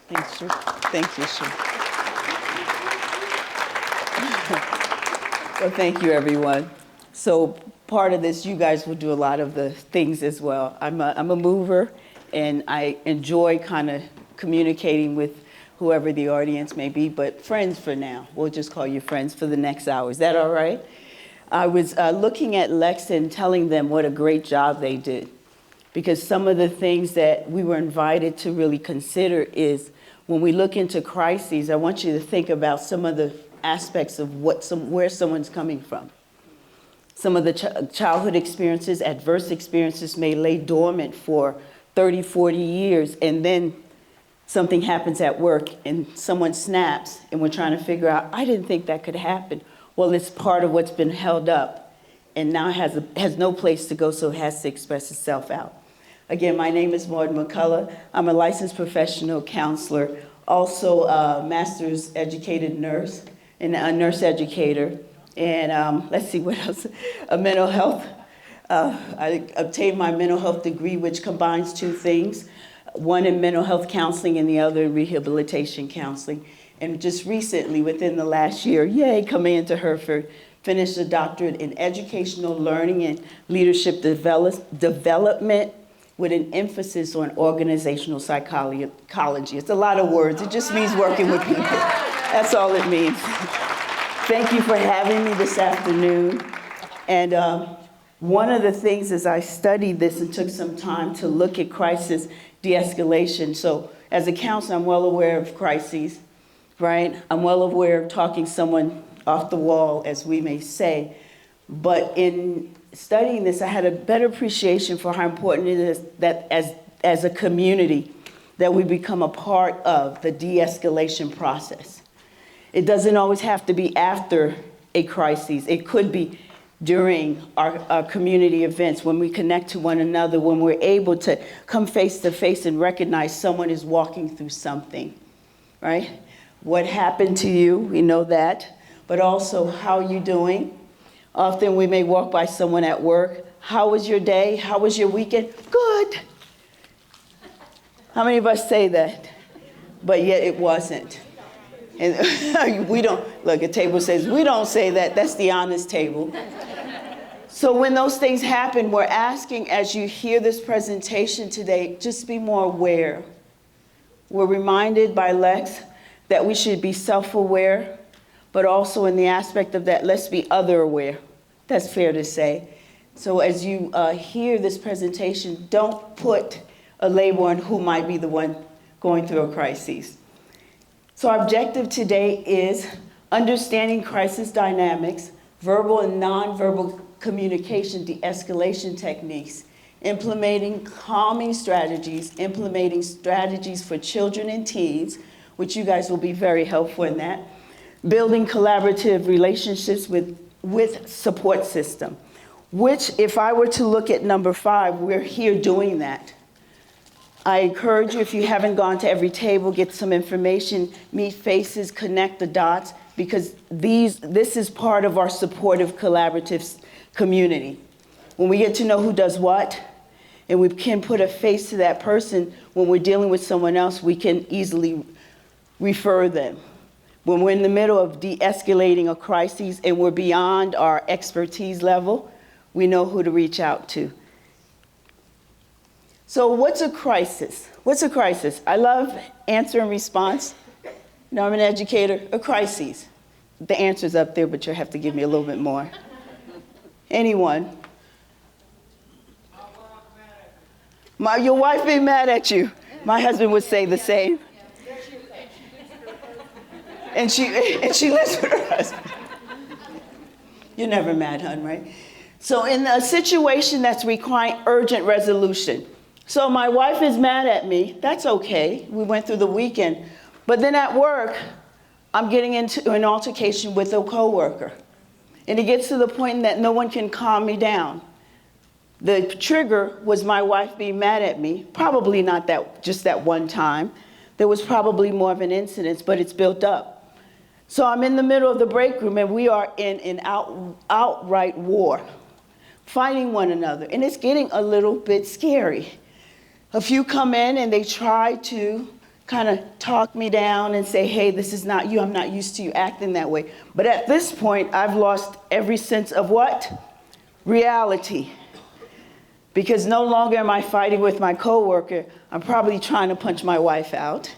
Thanks, Sue. Thank you, Sue. Well, thank you, everyone. So part of this, you guys will do a lot of the things as well. I'm a mover, and I enjoy kind of communicating with whoever the audience may be, but friends for now. We'll just call you friends for the next hour. Is that all right? I was looking at Lex and telling them what a great job they did, because some of the things that we were invited to really consider is when we look into crises, I want you to think about some of the aspects of where someone's coming from. Some of the childhood experiences, adverse experiences may lay dormant for 30, 40 years, and then something happens at work and someone snaps, and we're trying to figure out, I didn't think that could happen. Well, it's part of what's been held up, and now has no place to go, so it has to express itself out. Again, my name is Maude McCullough. I'm a licensed professional counselor, also a master's educated nurse, and a nurse educator, and let's see what else, a mental health. I obtained my mental health degree, which combines two things, one in mental health counseling and the other in rehabilitation counseling. And just recently, within the last year, yay, coming into Hereford, finished a doctorate in educational learning and leadership development with an emphasis on organizational psychology. It's a lot of words. It just means working with people. That's all it means. Thank you for having me this afternoon. And one of the things as I studied this and took some time to look at crisis de-escalation. So as a counselor, I'm well aware of crises, right? I'm well aware of talking someone off the wall, as we may say. But in studying this, I had a better appreciation for how important it is that as a community, that we become a part of the de-escalation process. It doesn't always have to be after a crisis. It could be during our community events, when we connect to one another, when we're able to come face to face and recognize someone is walking through something, right? What happened to you, we know that, but also how are you doing? Often we may walk by someone at work. How was your day? How was your weekend? Good. How many of us say that? But yet it wasn't. And we don't, look, a table says, we don't say that. That's the honest table. So when those things happen, we're asking, as you hear this presentation today, just be more aware. We're reminded by Lex that we should be self-aware, but also in the aspect of that, let's be other-aware. That's fair to say. So as you hear this presentation, don't put a label on who might be the one going through a crisis. So our objective today is understanding crisis dynamics, verbal and nonverbal communication de-escalation techniques, implementing calming strategies, implementing strategies for children and teens, which you guys will be very helpful in that, building collaborative relationships with support system, which if I were to look at number 5, we're here doing that. I encourage you, if you haven't gone to every table, get some information, meet faces, connect the dots, because this is part of our supportive collaborative community. When we get to know who does what, and we can put a face to that person, when we're dealing with someone else, we can easily refer them. When we're in the middle of de-escalating a crisis and we're beyond our expertise level, we know who to reach out to. So what's a crisis? What's a crisis? I love answer and response. You know, I'm an educator. A crisis. The answer's up there, but you'll have to give me a little bit more. Anyone? Your wife be mad at you. My husband would say the same. And she lives with her husband. You're never mad, hon, right? So in a situation that's requiring urgent resolution. So my wife is mad at me. That's okay. We went through the weekend. But then at work, I'm getting into an altercation with a coworker. And it gets to the point that no one can calm me down. The trigger was my wife being mad at me. Probably not just that one time. There was probably more of an incident, but it's built up. So I'm in the middle of the break room, and we are in an outright war, fighting one another. And it's getting a little bit scary. A few come in, and they try to kind of talk me down and say, hey, this is not you. I'm not used to you acting that way. But at this point, I've lost every sense of what? Reality. Because no longer am I fighting with my coworker. I'm probably trying to punch my wife out.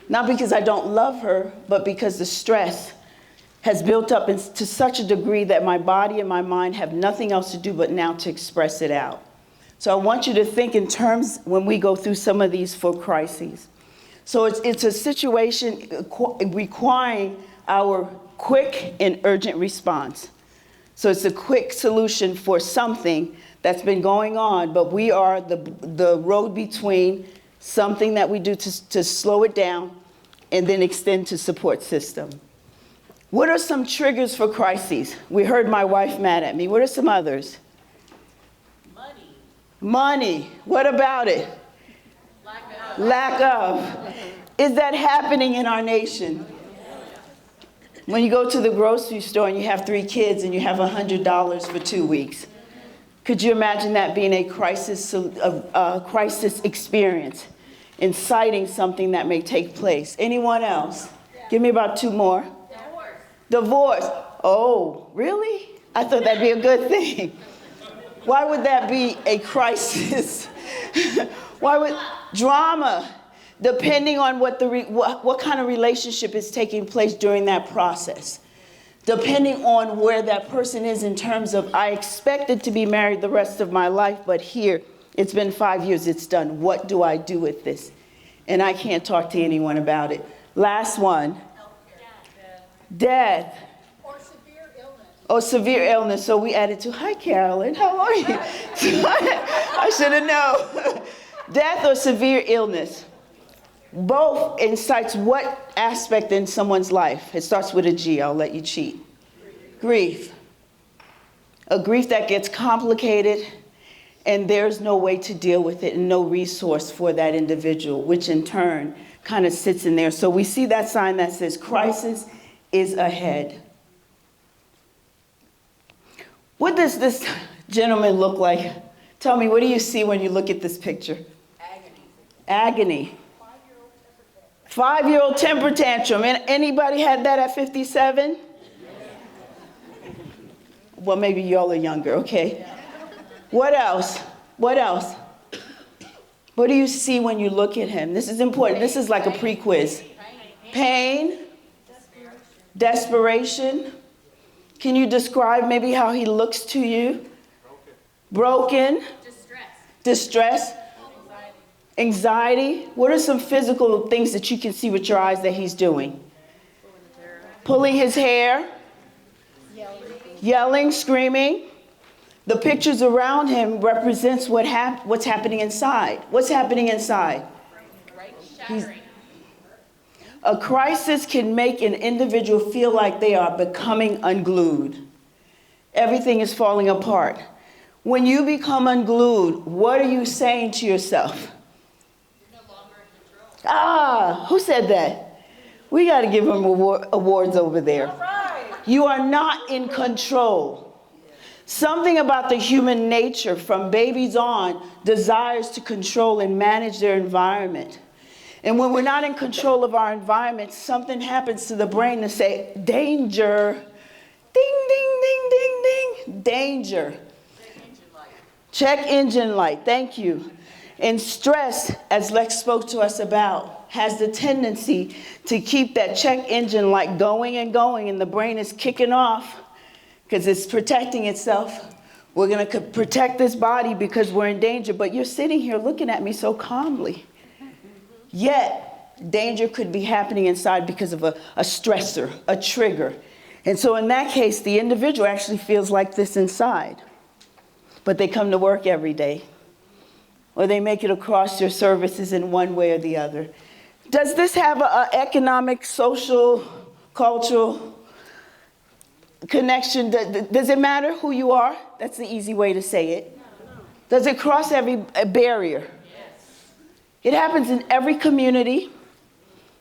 Not because I don't love her, but because the stress has built up to such a degree that my body and my mind have nothing else to do but now to express it out. So I want you to think in terms when we go through some of these full crises. So it's a situation requiring our quick and urgent response. So it's a quick solution for something that's been going on, but we are the road between something that we do to slow it down and then extend to support system. What are some triggers for crises? We heard my wife mad at me. What are some others? Money. What about it? Lack of. Is that happening in our nation? When you go to the grocery store and you have 3 kids and you have $100 for 2 weeks, could you imagine that being a crisis experience, inciting something that may take place? Anyone else? Give me about 2 more. Divorce. Oh, really? I thought that'd be a good thing. Why would that be a crisis? Why would drama? Depending on what kind of relationship is taking place during that process. Depending on where that person is in terms of, I expected to be married the rest of my life, but here, it's been 5 years, it's done. What do I do with this? And I can't talk to anyone about it. Last one. Death. Or severe illness. Oh, severe illness. So we added to, hi, Carolyn, how are you? I should have known. Death or severe illness. Both incites what aspect in someone's life? It starts with a G. I'll let you cheat. Grief. A grief that gets complicated and there's no way to deal with it and no resource for that individual, which in turn kind of sits in there. So we see that sign that says crisis is ahead. What does this gentleman look like? Tell me, what do you see when you look at this picture? Agony. 5-year-old temper tantrum. Anybody had that at 57? Well, maybe y'all are younger, okay. What else? What else? What do you see when you look at him? This is important. This is like a pre-quiz. Pain. Desperation. Can you describe maybe how he looks to you? Broken. Distress. Anxiety. What are some physical things that you can see with your eyes that he's doing? Pulling his hair. Yelling, screaming. The pictures around him represents what's happening inside. What's happening inside? A crisis can make an individual feel like they are becoming unglued. Everything is falling apart. When you become unglued, what are you saying to yourself? Who said that? We got to give him awards over there. You are not in control. Something about the human nature from babies on desires to control and manage their environment. And when we're not in control of our environment, something happens to the brain to say, danger. Ding, ding, ding, ding, ding. Danger. Check engine light. Thank you. And stress, as Lex spoke to us about, has the tendency to keep that check engine light going and going, and the brain is kicking off because it's protecting itself. We're going to protect this body because we're in danger, but you're sitting here looking at me so calmly. Yet, danger could be happening inside because of a stressor, a trigger. And so in that case, the individual actually feels like this inside, but they come to work every day, or they make it across their services in one way or the other. Does this have an economic, social, cultural connection? Does it matter who you are? That's the easy way to say it. Does it cross every barrier? Yes. It happens in every community.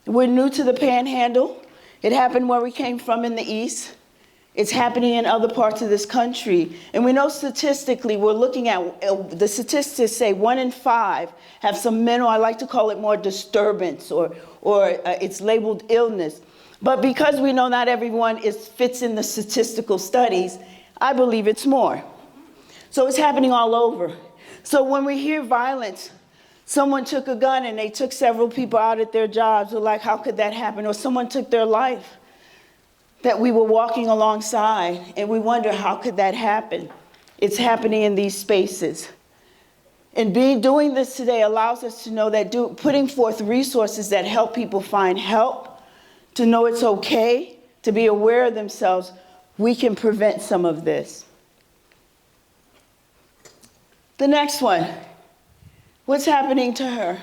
We're new to the Panhandle. It happened where we came from in the East. It's happening in other parts of this country. And we know statistically, we're looking at, the statistics say 1 in 5 have some mental, I like to call it more disturbance, or it's labeled illness. But because we know not everyone fits in the statistical studies, I believe it's more. So it's happening all over. So when we hear violence, someone took a gun and they took several people out at their jobs, we're like, how could that happen? Or someone took their life that we were walking alongside, and we wonder, how could that happen? It's happening in these spaces. And doing this today allows us to know that putting forth resources that help people find help, to know it's okay, to be aware of themselves, we can prevent some of this. The next one, what's happening to her?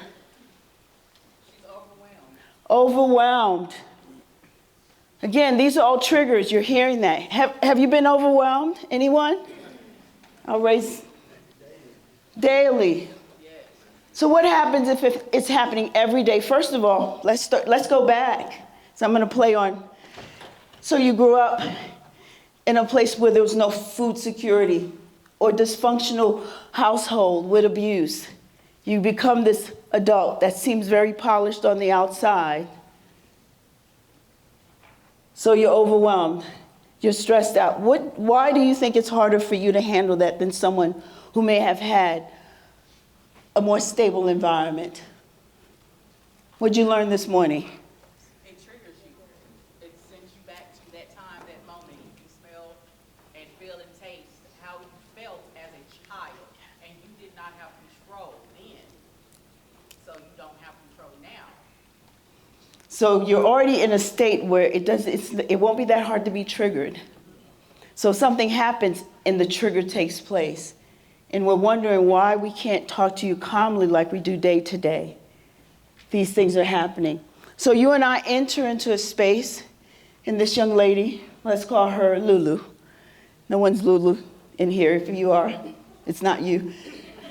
She's overwhelmed. Overwhelmed. Again, these are all triggers. You're hearing that. Have you been overwhelmed? Anyone? I'll raise daily. Yes. So what happens if it's happening every day? First of all, let's go back. So I'm going to play on. So you grew up in a place where there was no food security, or dysfunctional household with abuse. You become this adult that seems very polished on the outside. So you're overwhelmed, you're stressed out. Why do you think it's harder for you to handle that than someone who may have had a more stable environment? What'd you learn this morning? It triggers you. It sends you back to that time, that moment. You smell and feel and taste how you felt as a child, and you did not have control then. So you don't have control now. So you're already in a state where it won't be that hard to be triggered. So something happens and the trigger takes place. And we're wondering why we can't talk to you calmly like we do day to day. These things are happening. So you and I enter into a space, and this young lady, let's call her Lulu. No one's Lulu in here. If you are, it's not you.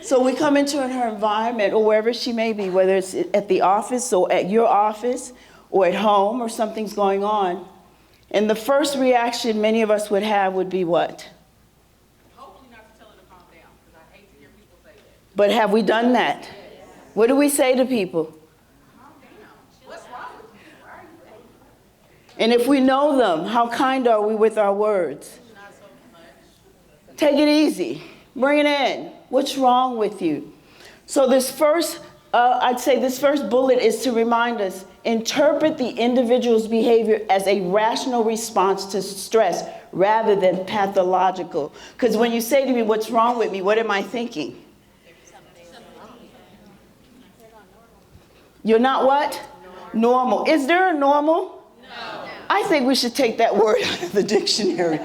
So we come into her environment, or wherever she may be, whether it's at the office or at your office or at home, or something's going on. And the first reaction many of us would have would be what? Hopefully not to tell her to calm down, because I hate to hear people say that. But have we done that? What do we say to people? Calm down. What's wrong with you? Why are you angry? And if we know them, how kind are we with our words? Not so much. Take it easy. Bring it in. What's wrong with you? So this first bullet is to remind us, interpret the individual's behavior as a rational response to stress rather than pathological. Because when you say to me, what's wrong with me, what am I thinking? You're not what? Normal. Is there a normal? No. I think we should take that word out of the dictionary,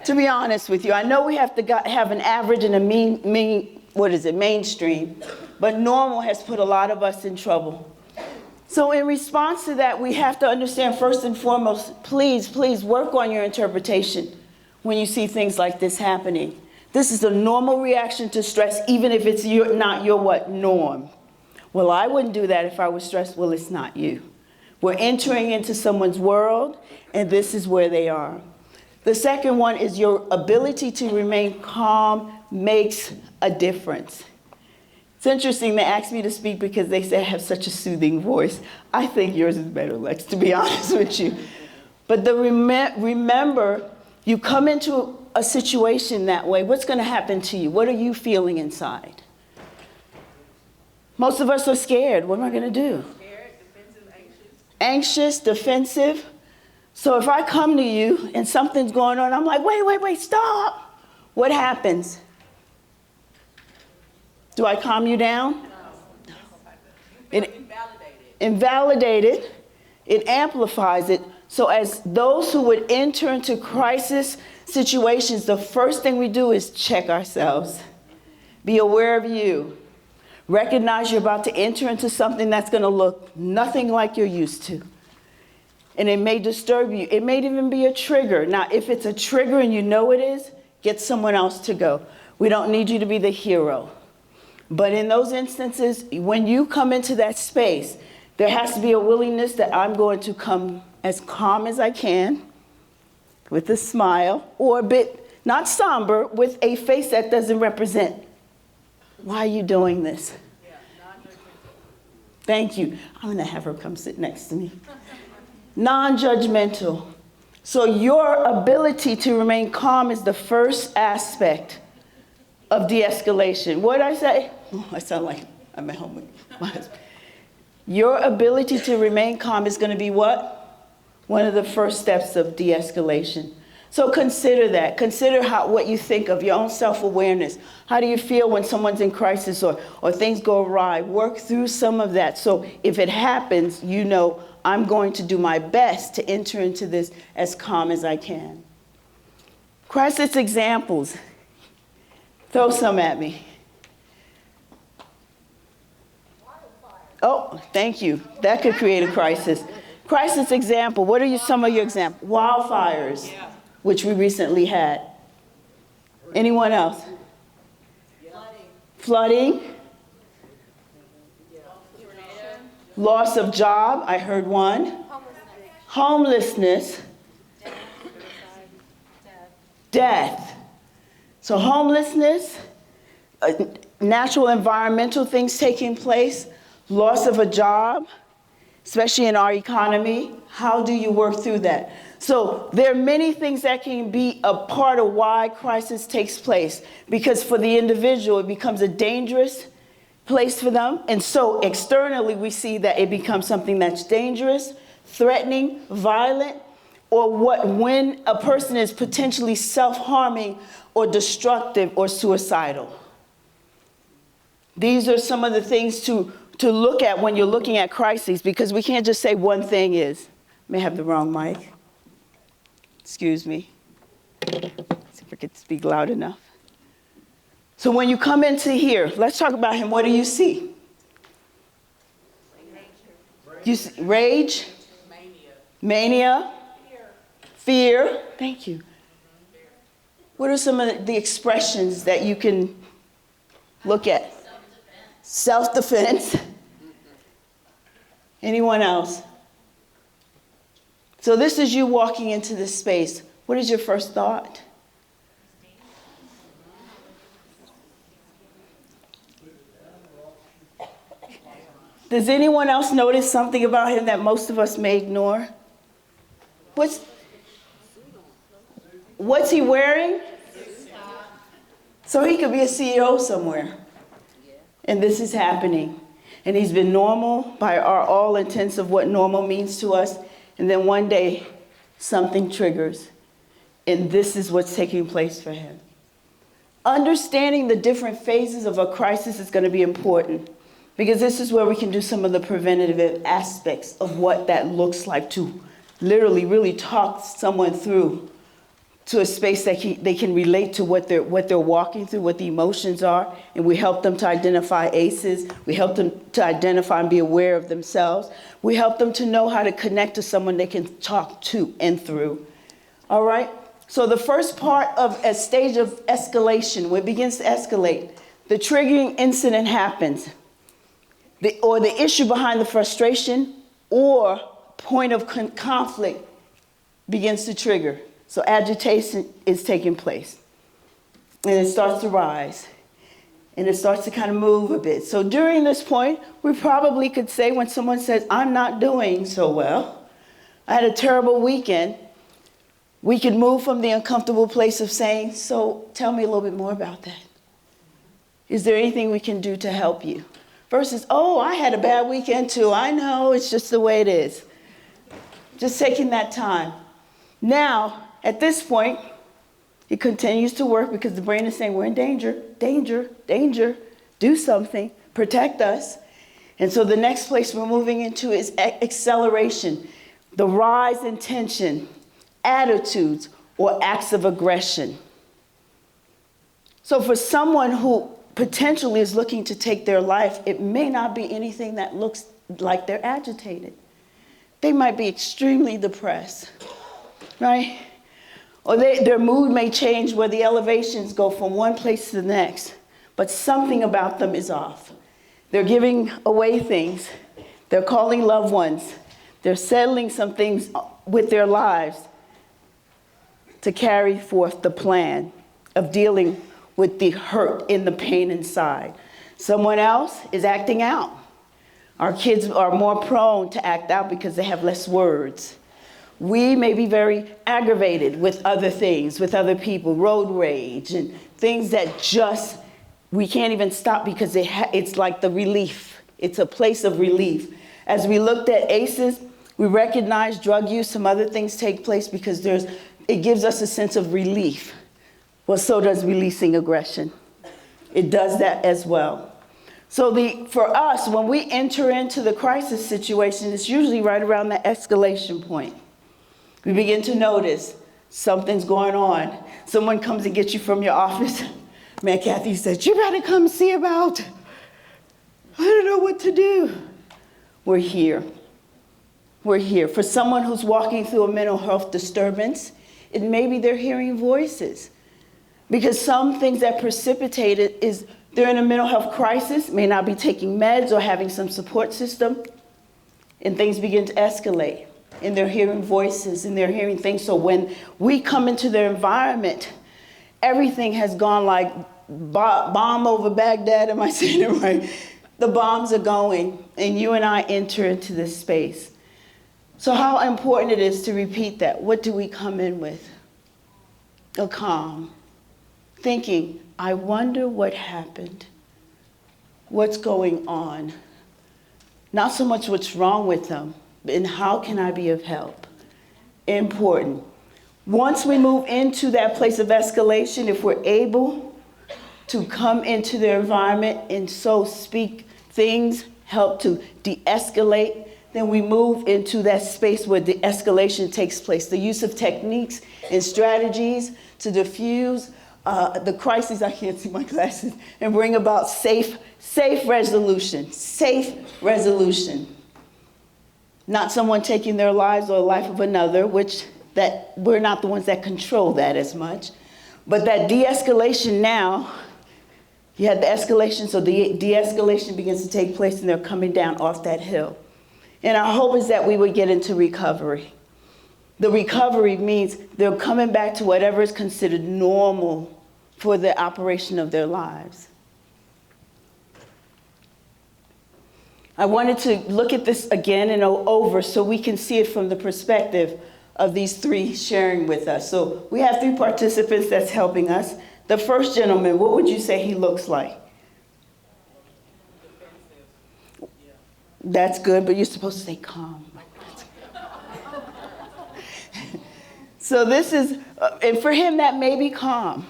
to be honest with you. I know we have to have an average and a mainstream, but normal has put a lot of us in trouble. So in response to that, we have to understand first and foremost, please work on your interpretation when you see things like this happening. This is a normal reaction to stress, even if it's not your what? Norm. Well, I wouldn't do that if I was stressed. Well, it's not you. We're entering into someone's world, and this is where they are. The second one is your ability to remain calm makes a difference. It's interesting they asked me to speak because they say I have such a soothing voice. I think yours is better, Lex, to be honest with you. But remember, you come into a situation that way, what's going to happen to you? What are you feeling inside? Most of us are scared. What am I going to do? Scared, defensive, anxious. Anxious, defensive. So if I come to you and something's going on, I'm like, wait, stop. What happens? Do I calm you down? No. It invalidated. invalidated, it amplifies it. So as those who would enter into crisis situations, the first thing we do is check ourselves. Be aware of you. Recognize you're about to enter into something that's going to look nothing like you're used to. And it may disturb you. It may even be a trigger. Now, if it's a trigger and you know it is, get someone else to go. We don't need you to be the hero. But in those instances, when you come into that space, there has to be a willingness that I'm going to come as calm as I can, with a smile, or a bit, not somber, with a face that doesn't represent. Why are you doing this? Yeah, non-judgmental. Thank you. I'm going to have her come sit next to me. Non-judgmental. So your ability to remain calm is the first aspect of de-escalation. What did I say? Oh, I sound like I'm at home with my husband. Your ability to remain calm is going to be what? One of the first steps of de-escalation. So consider that. Consider what you think of your own self-awareness. How do you feel when someone's in crisis or things go awry? Work through some of that. So if it happens, you know, I'm going to do my best to enter into this as calm as I can. Crisis examples. Throw some at me. Oh, thank you. That could create a crisis. Crisis example. What are some of your examples? Wildfires, which we recently had. Anyone else? Flooding. Loss of job. I heard one. Homelessness. Death. So homelessness, natural environmental things taking place, loss of a job, especially in our economy. How do you work through that? So there are many things that can be a part of why crisis takes place, because for the individual, it becomes a dangerous place for them. And so externally, we see that it becomes something that's dangerous, threatening, violent, or when a person is potentially self-harming or destructive or suicidal. These are some of the things to look at when you're looking at crises, because we can't just say one thing is. I may have the wrong mic. Excuse me. See if I could speak loud enough. So when you come into here, let's talk about him. What do you see? You see rage, mania, fear. Thank you. What are some of the expressions that you can look at? Self-defense. Anyone else? So this is you walking into this space. What is your first thought? Does anyone else notice something about him that most of us may ignore? What's he wearing? So he could be a CEO somewhere. And this is happening. And he's been normal by all intents of what normal means to us. And then one day, something triggers. And this is what's taking place for him. Understanding the different phases of a crisis is going to be important, because this is where we can do some of the preventative aspects of what that looks like, to literally really talk someone through to a space that they can relate to what they're walking through, what the emotions are, and we help them to identify ACEs. We help them to identify and be aware of themselves. We help them to know how to connect to someone they can talk to and through. All right? So the first part of a stage of escalation, when it begins to escalate, the triggering incident happens, or the issue behind the frustration or point of conflict begins to trigger. So agitation is taking place, and it starts to rise, and it starts to kind of move a bit. So during this point, we probably could say, when someone says, I'm not doing so well, I had a terrible weekend, we could move from the uncomfortable place of saying, so tell me a little bit more about that. Is there anything we can do to help you? Versus, oh, I had a bad weekend too. I know, it's just the way it is. Just taking that time. Now, at this point, it continues to work, because the brain is saying, we're in danger, danger, danger, do something, protect us. And so the next place we're moving into is acceleration, the rise in tension, attitudes, or acts of aggression. So for someone who potentially is looking to take their life, it may not be anything that looks like they're agitated. They might be extremely depressed, right? Or their mood may change, where the elevations go from one place to the next, but something about them is off. They're giving away things. They're calling loved ones. They're settling some things with their lives. to carry forth the plan of dealing with the hurt and the pain inside. Someone else is acting out. Our kids are more prone to act out because they have less words. We may be very aggravated with other things, with other people, road rage, and things that just, we can't even stop because it's like the relief. It's a place of relief. As we looked at ACEs, we recognize drug use, some other things take place because it gives us a sense of relief. Well, so does releasing aggression. It does that as well. So for us, when we enter into the crisis situation, it's usually right around the escalation point. We begin to notice something's going on. Someone comes and gets you from your office. Man, Kathy said, you better come see about, I don't know what to do. We're here. We're here. For someone who's walking through a mental health disturbance, it may be they're hearing voices. Because some things that precipitate it is they're in a mental health crisis, may not be taking meds or having some support system, and things begin to escalate. And they're hearing voices and they're hearing things. So when we come into their environment, everything has gone like bomb over Baghdad. Am I saying it right? The bombs are going, and you and I enter into this space. So how important it is to repeat that. What do we come in with? A calm. Thinking, I wonder what happened. What's going on? Not so much what's wrong with them, and how can I be of help? Important. Once we move into that place of escalation, if we're able to come into their environment and so speak things, help to de-escalate, then we move into that space where the escalation takes place. The use of techniques and strategies to diffuse the crises, I can't see my glasses, and bring about safe resolution. Not someone taking their lives or the life of another, which that we're not the ones that control that as much. But that de-escalation now, you had the escalation, so the de-escalation begins to take place and they're coming down off that hill. And our hope is that we would get into recovery. The recovery means they're coming back to whatever is considered normal for the operation of their lives. I wanted to look at this again and over so we can see it from the perspective of these three sharing with us. So we have three participants that's helping us. The first gentleman, what would you say he looks like? That's good, but you're supposed to say calm. So this is, and for him that may be calm.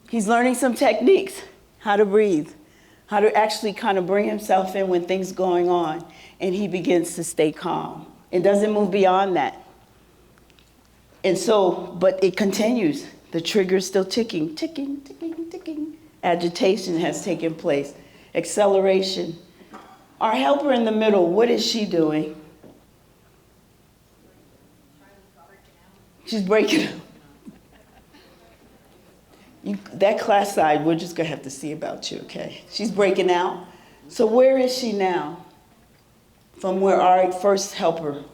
He's learning some techniques, how to breathe, how to actually kind of bring himself in when things are going on, and he begins to stay calm. It doesn't move beyond that. And so, but it continues. The trigger is still ticking, ticking, ticking, ticking. Agitation has taken place. Acceleration. Our helper in the middle, what is she doing? She's breaking out. That class side, we're just going to have to see about you, okay? She's breaking out. So where is she now from where our first helper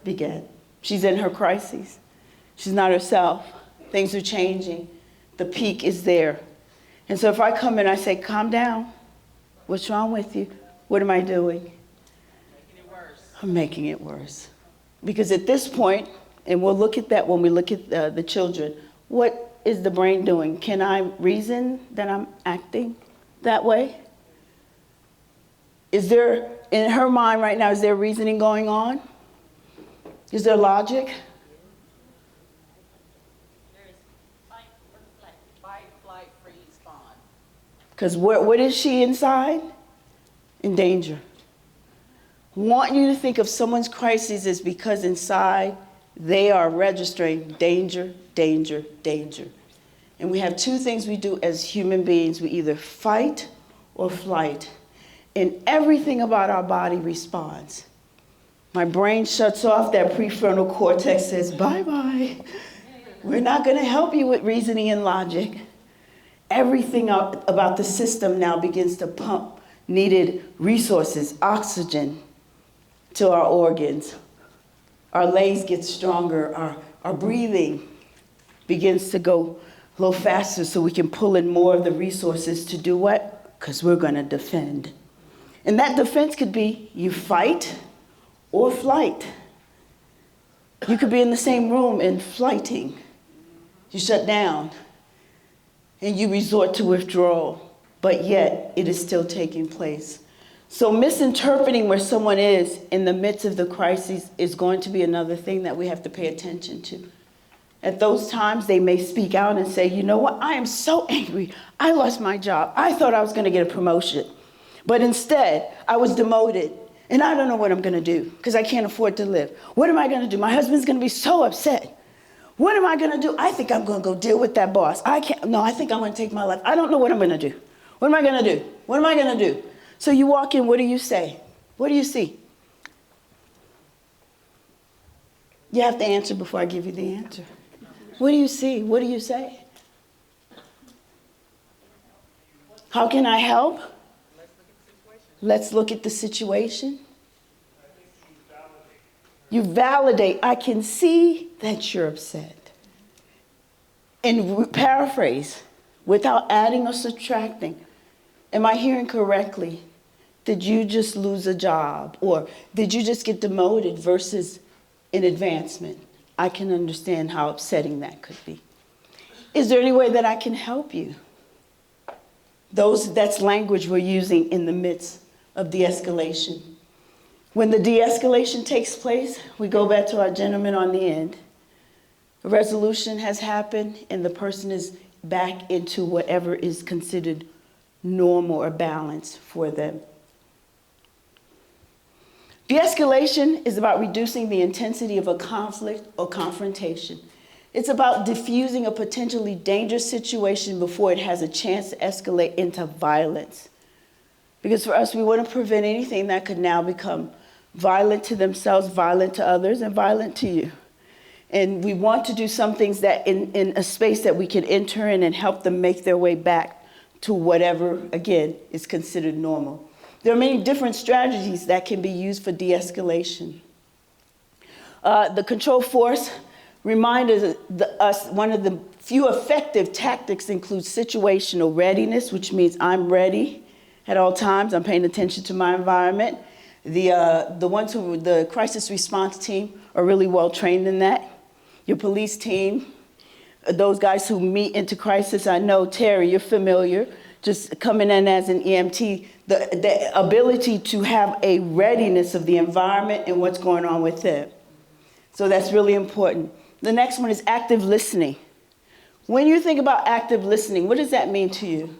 began? She's in her crises. She's not herself. Things are changing. The peak is there. And so if I come in, I say, calm down. What's wrong with you? What am I doing? Making it worse. I'm making it worse. Because at this point, and we'll look at that when we look at the children, what is the brain doing? Can I reason that I'm acting that way? Is there, in her mind right now, is there reasoning going on? Is there logic? There is fight, flight, freeze, fawn. Because what is she inside? In danger. Want you to think of someone's crisis as because inside they are registering danger, danger, danger. And we have two things we do as human beings. We either fight or flight. And everything about our body responds. My brain shuts off, that prefrontal cortex says, bye-bye. We're not going to help you with reasoning and logic. Everything about the system now begins to pump needed resources, oxygen to our organs. Our legs get stronger, our breathing begins to go a little faster so we can pull in more of the resources to do what? Because we're going to defend. And that defense could be you fight or flight. You could be in the same room and flighting. You shut down and you resort to withdrawal, but yet it is still taking place. So misinterpreting where someone is in the midst of the crisis is going to be another thing that we have to pay attention to. At those times, they may speak out and say, you know what, I am so angry. I lost my job. I thought I was going to get a promotion. But instead, I was demoted. And I don't know what I'm going to do because I can't afford to live. What am I going to do? My husband's going to be so upset. What am I going to do? I think I'm going to go deal with that boss. I think I'm going to take my life. I don't know what I'm going to do. What am I going to do? What am I going to do? So you walk in, what do you say? What do you see? You have to answer before I give you the answer. What do you see? What do you say? How can I help? Let's look at the situation. You validate. I can see that you're upset. And paraphrase, without adding or subtracting. Am I hearing correctly? Did you just lose a job? Or did you just get demoted versus an advancement? I can understand how upsetting that could be. Is there any way that I can help you? That's language we're using in the midst of de-escalation. When the de-escalation takes place, we go back to our gentleman on the end. A resolution has happened and the person is back into whatever is considered normal or balance for them. De-escalation is about reducing the intensity of a conflict or confrontation. It's about diffusing a potentially dangerous situation before it has a chance to escalate into violence. Because for us, we want to prevent anything that could now become violent to themselves, violent to others, and violent to you. And we want to do some things that in a space that we can enter in and help them make their way back to whatever, again, is considered normal. There are many different strategies that can be used for de-escalation. The control force reminds us one of the few effective tactics includes situational readiness, which means I'm ready at all times. I'm paying attention to my environment. The crisis response team are really well trained in that. Your police team, those guys who meet into crisis, I know, Terry, you're familiar, just coming in as an EMT, the ability to have a readiness of the environment and what's going on with it. So that's really important. The next one is active listening. When you think about active listening, what does that mean to you?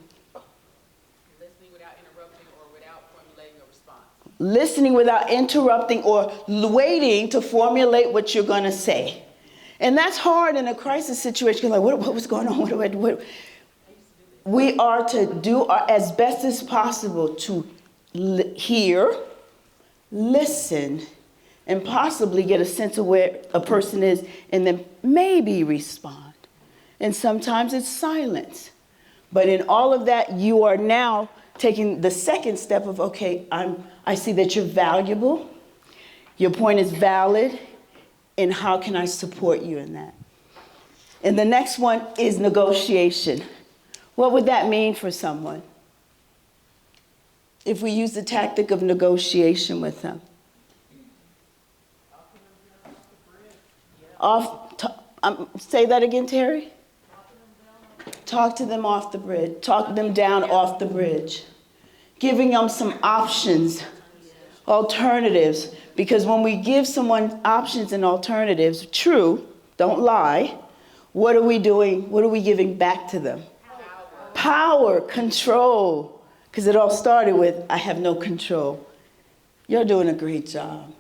Listening without interrupting or without formulating a response. Listening without interrupting or waiting to formulate what you're going to say. And that's hard in a crisis situation. Like, what was going on? What do I do? We are to do as best as possible to hear, listen, and possibly get a sense of where a person is, and then maybe respond. And sometimes it's silence. But in all of that, you are now taking the second step of, okay, I see that you're valuable, your point is valid, and how can I support you in that? And the next one is negotiation. What would that mean for someone if we use the tactic of negotiation with them? Say that again, Terry? Talk to them off the bridge. Talk them down off the bridge. Giving them some options, alternatives. Because when we give someone options and alternatives, true, don't lie, what are we doing? What are we giving back to them? Power, control. Because it all started with, I have no control. You're doing a great job.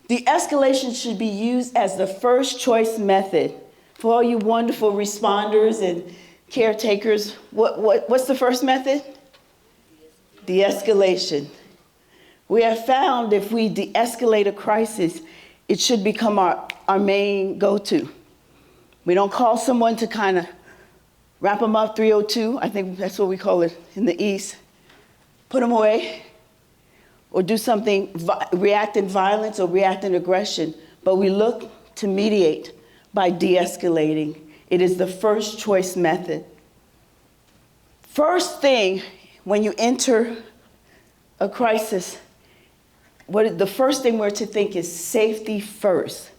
De-escalation should be used as the first choice method. For all you wonderful responders and caretakers, what's the first method? De-escalation. We have found if we de-escalate a crisis, it should become our main go-to. We don't call someone to kind of wrap them up 302. I think that's what we call it in the East. Put them away. Or do something, react in violence or react in aggression. But we look to mediate by de-escalating It is the first choice method. First thing, when you enter a crisis, the first thing we're to think is safety first.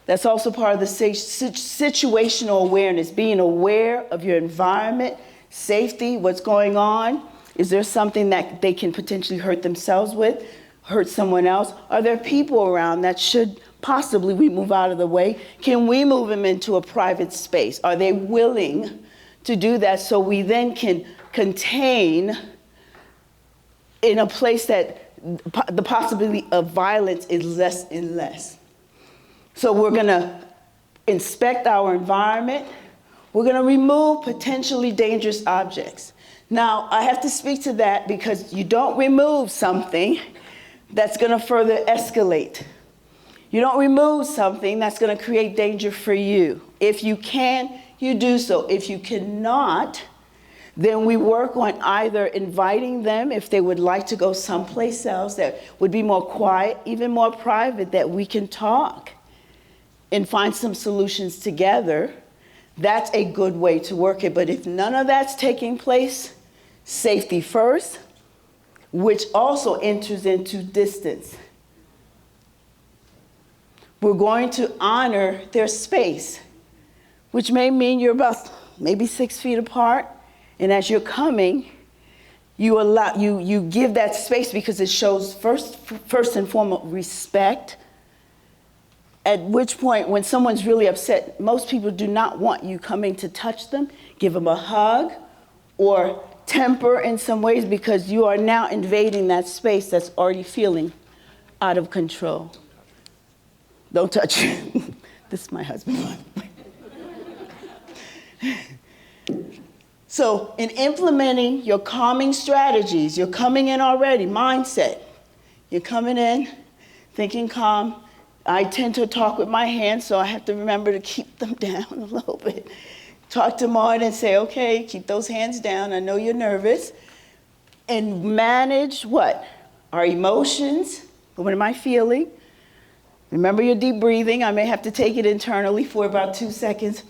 That's also part of the situational awareness, being aware of your environment, safety, what's going on. Is there something that they can potentially hurt themselves with, hurt someone else? Are there people around that should possibly we move out of the way? Can we move them into a private space? Are they willing to do that so we then can contain in a place that the possibility of violence is less and less? So we're going to inspect our environment. We're going to remove potentially dangerous objects. Now, I have to speak to that because you don't remove something that's going to further escalate. You don't remove something that's going to create danger for you. If you can, you do so. If you cannot, then we work on either inviting them if they would like to go someplace else that would be more quiet, even more private, that we can talk and find some solutions together. That's a good way to work it. But if none of that's taking place, safety first, which also enters into distance. We're going to honor their space, which may mean you're about maybe 6 feet apart. And as you're coming, you give that space because it shows first and foremost respect. At which point, when someone's really upset, most people do not want you coming to touch them, give them a hug, or temper in some ways, because you are now invading that space that's already feeling out of control. Don't touch it. This is my husband. So in implementing your calming strategies, you're coming in already, mindset. You're coming in, thinking calm. I tend to talk with my hands, so I have to remember to keep them down a little bit. Talk to Maude and say, okay, keep those hands down. I know you're nervous. And manage what? Our emotions. What am I feeling? Remember your deep breathing. I may have to take it internally for about 2 seconds.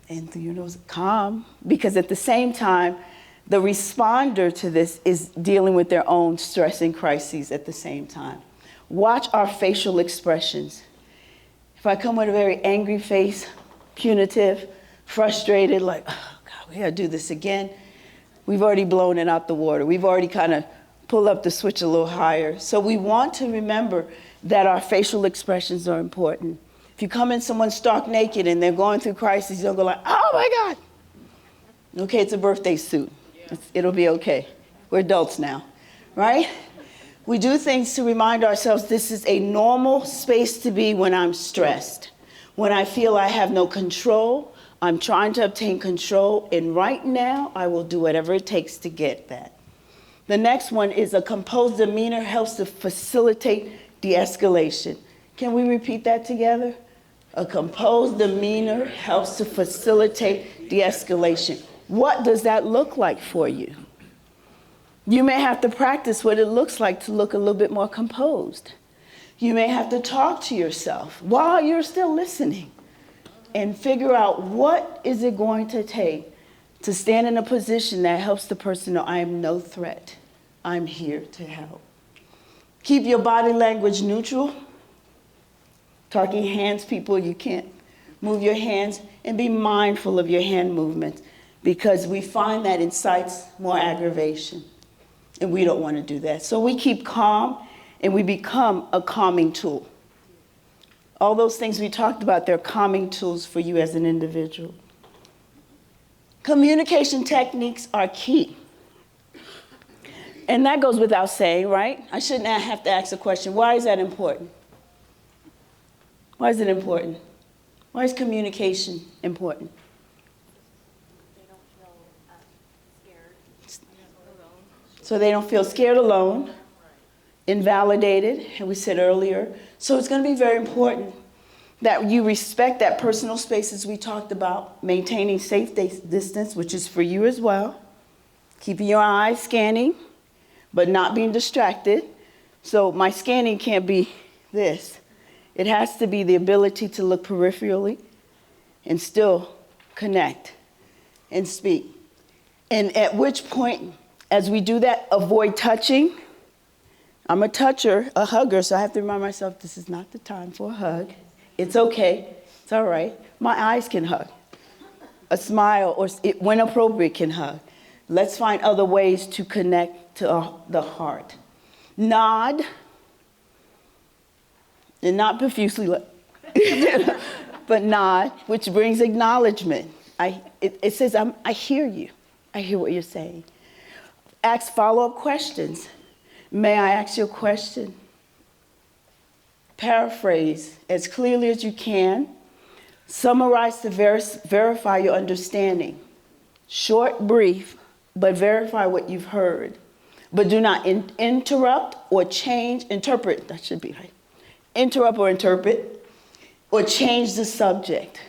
And through your nose, calm. Because at the same time, the responder to this is dealing with their own stress and crises at the same time. Watch our facial expressions. If I come with a very angry face, punitive, frustrated, like, oh God, we gotta do this again, we've already blown it out the water. We've already kind of pulled up the switch a little higher. So we want to remember that our facial expressions are important. If you come in someone stark naked and they're going through crisis, you'll go like, oh my God. Okay, it's a birthday suit. It'll be okay. We're adults now, right? We do things to remind ourselves this is a normal space to be when I'm stressed. When I feel I have no control, I'm trying to obtain control, and right now I will do whatever it takes to get that. The next one is a composed demeanor helps to facilitate de-escalation. Can we repeat that together? A composed demeanor helps to facilitate de-escalation. What does that look like for you? You may have to practice what it looks like to look a little bit more composed. You may have to talk to yourself while you're still listening and figure out what is it going to take to stand in a position that helps the person know I am no threat. I'm here to help. Keep your body language neutral. Talking hands, people, you can't move your hands, and be mindful of your hand movements because we find that incites more aggravation. And we don't want to do that. So we keep calm and we become a calming tool. All those things we talked about, they're calming tools for you as an individual. Communication techniques are key. And that goes without saying, right? I shouldn't have to ask a question. Why is that important? Why is it important? Why is communication important? So they don't feel scared alone, invalidated, and we said earlier. So it's going to be very important that you respect that personal space as we talked about, maintaining safe distance, which is for you as well, keeping your eyes scanning, but not being distracted. So my scanning can't be this. It has to be the ability to look peripherally and still connect and speak. And at which point, as we do that, avoid touching. I'm a toucher, a hugger, so I have to remind myself this is not the time for a hug. It's okay. It's all right. My eyes can hug. A smile, or when appropriate, can hug. Let's find other ways to connect to the heart. Nod, and not profusely, but nod, which brings acknowledgement. It says, I hear you. I hear what you're saying. Ask follow-up questions. May I ask you a question? Paraphrase as clearly as you can. Summarize to verify your understanding. Short, brief, but verify what you've heard. But do not interrupt or change, interpret, that should be right. Interrupt or interpret, or change the subject.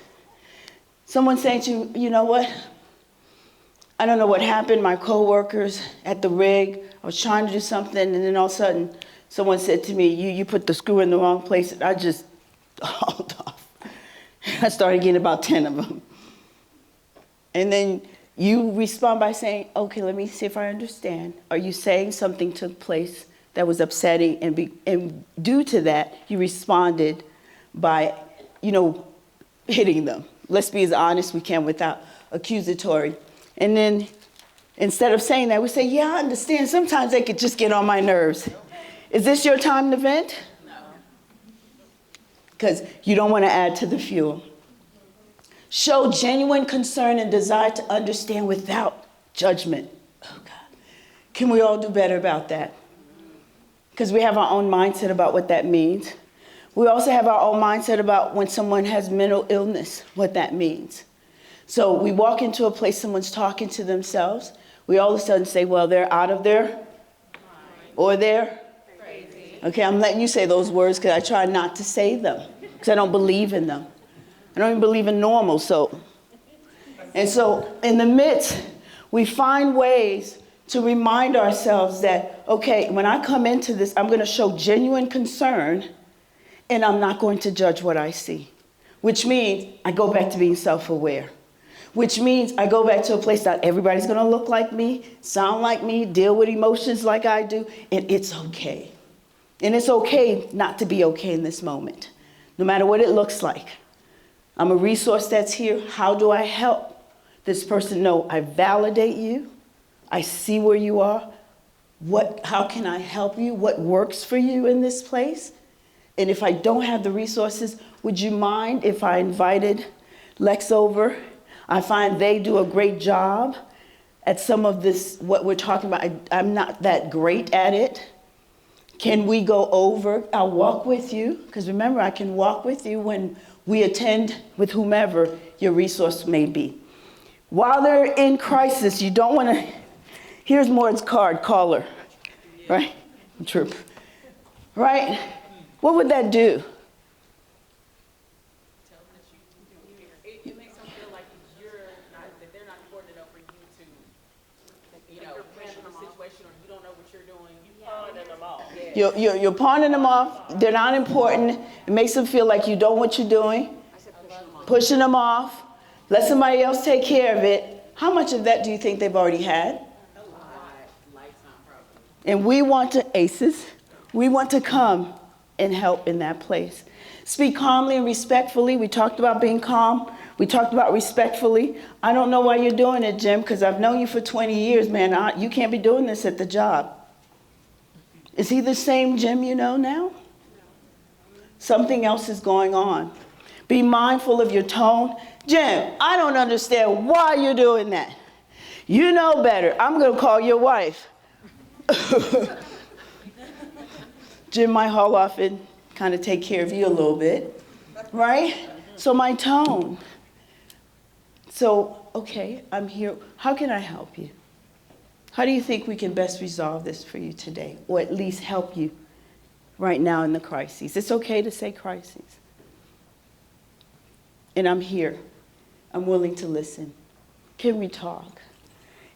Someone saying to you, you know what? I don't know what happened, my coworkers at the rig, I was trying to do something, and then all of a sudden, someone said to me, you put the screw in the wrong place, and I just hauled off. I started getting about 10 of them. And then you respond by saying, okay, let me see if I understand. Are you saying something took place that was upsetting, and due to that, you responded by, hitting them. Let's be as honest we can without accusatory. And then instead of saying that, we say, yeah, I understand. Sometimes they could just get on my nerves. Is this your time to vent? No. Because you don't want to add to the fuel. Show genuine concern and desire to understand without judgment. Oh, God. Can we all do better about that? Because we have our own mindset about what that means. We also have our own mindset about when someone has mental illness, what that means. So we walk into a place, someone's talking to themselves. We all of a sudden say, well, they're out of their, or they're crazy. Okay, I'm letting you say those words because I try not to say them because I don't believe in them. I don't even believe in normal. And so in the midst, we find ways to remind ourselves that, okay, when I come into this, I'm going to show genuine concern and I'm not going to judge what I see, which means I go back to being self-aware. Which means I go back to a place that everybody's going to look like me, sound like me, deal with emotions like I do, and it's okay. And it's okay not to be okay in this moment, no matter what it looks like. I'm a resource that's here. How do I help this person know I validate you? I see where you are. How can I help you? What works for you in this place? And if I don't have the resources, would you mind if I invited Lex over? I find they do a great job at some of this, what we're talking about. I'm not that great at it. Can we go over? I'll walk with you, because remember, I can walk with you when we attend with whomever your resource may be. While they're in crisis, you don't want to, here's Maude's card, call her, right? True. Right? What would that do? You're pawning them off. They're not important. It makes them feel like you don't know what you're doing. Pushing them off. Let somebody else take care of it. How much of that do you think they've already had? And we want to, ACEs, we want to come and help in that place. Speak calmly and respectfully. We talked about being calm. We talked about respectfully. I don't know why you're doing it, Jim, because I've known you for 20 years, man. You can't be doing this at the job. Is he the same Jim you know now? Something else is going on. Be mindful of your tone. Jim, I don't understand why you're doing that. You know better. I'm going to call your wife. Jim might haul off and kind of take care of you a little bit, right? So my tone. So, okay, I'm here. How can I help you? How do you think we can best resolve this for you today, or at least help you right now in the crises? It's okay to say crises. And I'm here. I'm willing to listen. Can we talk?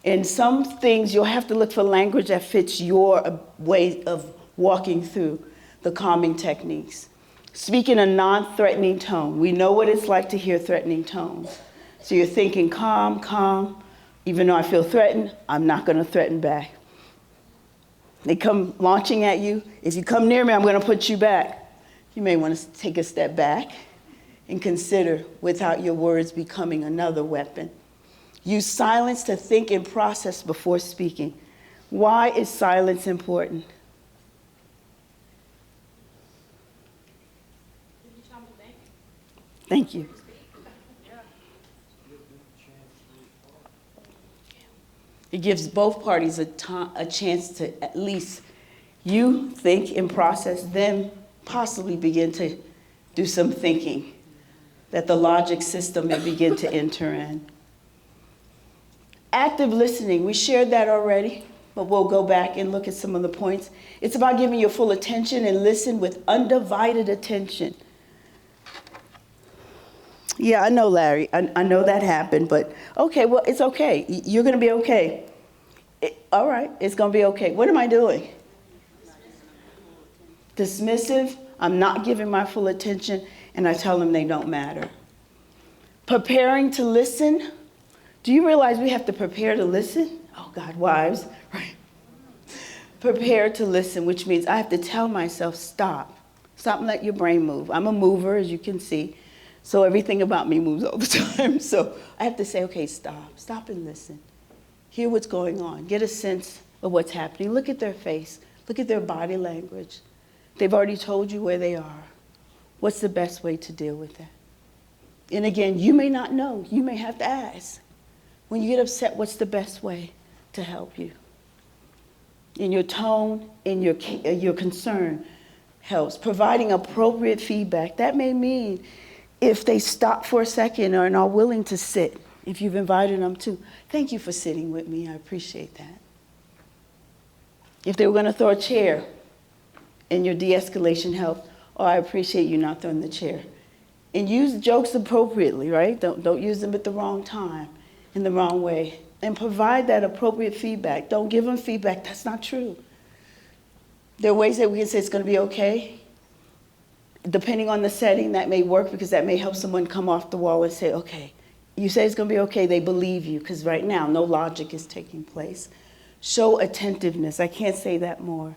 And some things you'll have to look for language that fits your way of walking through the calming techniques. Speak in a non-threatening tone. We know what it's like to hear threatening tones. So you're thinking calm, calm. Even though I feel threatened, I'm not going to threaten back. They come launching at you. If you come near me, I'm going to put you back. You may want to take a step back and consider without your words becoming another weapon. Use silence to think and process before speaking. Why is silence important? Thank you. It gives both parties a chance to at least you think and process, then possibly begin to do some thinking that the logic system may begin to enter in. Active listening, we shared that already, but we'll go back and look at some of the points. It's about giving your full attention and listen with undivided attention. Yeah, I know, Larry. I know that happened, but okay, well, it's okay. You're going to be okay. All right, it's going to be okay. What am I doing? Dismissive. I'm not giving my full attention, and I tell them they don't matter. Preparing to listen. Do you realize we have to prepare to listen? Oh, God, wives, right? Prepare to listen, which means I have to tell myself, stop. Stop and let your brain move. I'm a mover, as you can see. So everything about me moves all the time. So I have to say, okay, stop. Stop and listen. Hear what's going on. Get a sense of what's happening. Look at their face. Look at their body language. They've already told you where they are. What's the best way to deal with that? And again, you may not know. You may have to ask. When you get upset, what's the best way to help you? In your tone, in your concern helps. Providing appropriate feedback. That may mean if they stop for a second or are willing to sit, if you've invited them to, thank you for sitting with me, I appreciate that. If they were going to throw a chair and your de-escalation helped, oh, I appreciate you not throwing the chair. And use jokes appropriately, right? Don't use them at the wrong time, in the wrong way. And provide that appropriate feedback. Don't give them feedback, that's not true. There are ways that we can say it's going to be okay. Depending on the setting, that may work because that may help someone come off the wall and say, okay, you say it's going to be okay, they believe you, because right now no logic is taking place. Show attentiveness. I can't say that more.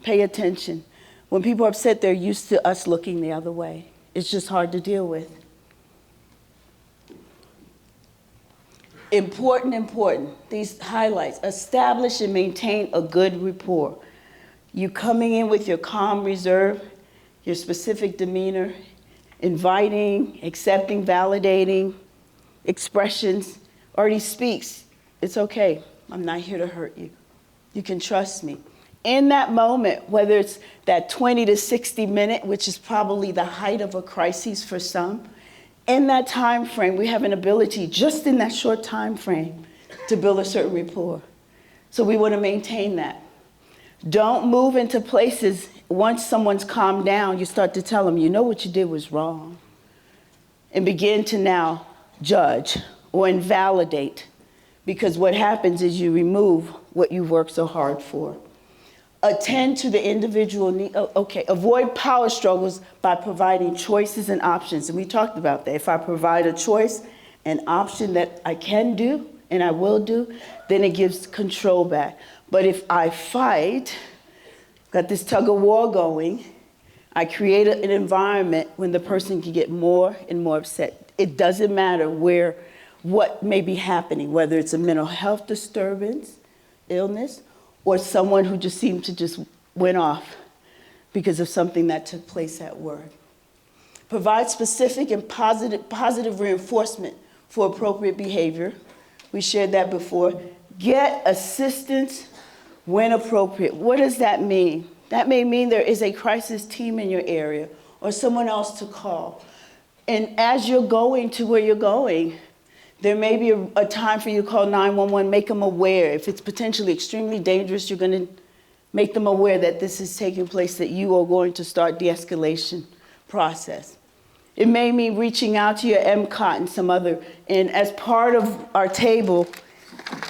Pay attention. When people are upset, they're used to us looking the other way. It's just hard to deal with. Important. These highlights. Establish and maintain a good rapport. You coming in with your calm reserve, your specific demeanor, inviting, accepting, validating, expressions, already speaks. It's okay. I'm not here to hurt you. You can trust me. In that moment, whether it's that 20 to 60 minute, which is probably the height of a crisis for some, in that time frame, we have an ability, just in that short time frame, to build a certain rapport. So we want to maintain that. Don't move into places, once someone's calmed down, you start to tell them, you know what you did was wrong. And begin to now judge or invalidate, because what happens is you remove what you've worked so hard for. Attend to the individual need. Okay, avoid power struggles by providing choices and options. And we talked about that. If I provide a choice, an option that I can do and I will do, then it gives control back. But if I fight, got this tug of war going, I create an environment when the person can get more and more upset. It doesn't matter what may be happening, whether it's a mental health disturbance, illness, or someone who just seemed to just went off because of something that took place at work. Provide specific and positive reinforcement for appropriate behavior. We shared that before. Get assistance when appropriate. What does that mean? That may mean there is a crisis team in your area or someone else to call. And as you're going to where you're going, there may be a time for you to call 911, make them aware. If it's potentially extremely dangerous, you're going to make them aware that this is taking place, that you are going to start de-escalation process. It may mean reaching out to your MCOT and some other. And as part of our table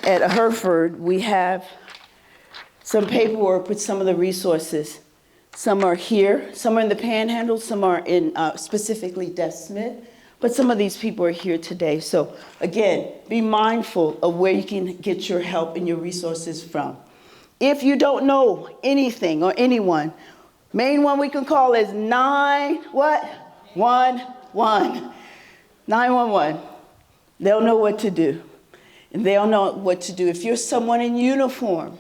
at Hereford, we have some paperwork with some of the resources Some are here, some are in the Panhandle, some are in specifically Des Smith, but some of these people are here today. So again, be mindful of where you can get your help and your resources from. If you don't know anything or anyone, main one we can call is 911. 911. They'll know what to do. And they'll know what to do. If you're someone in uniform,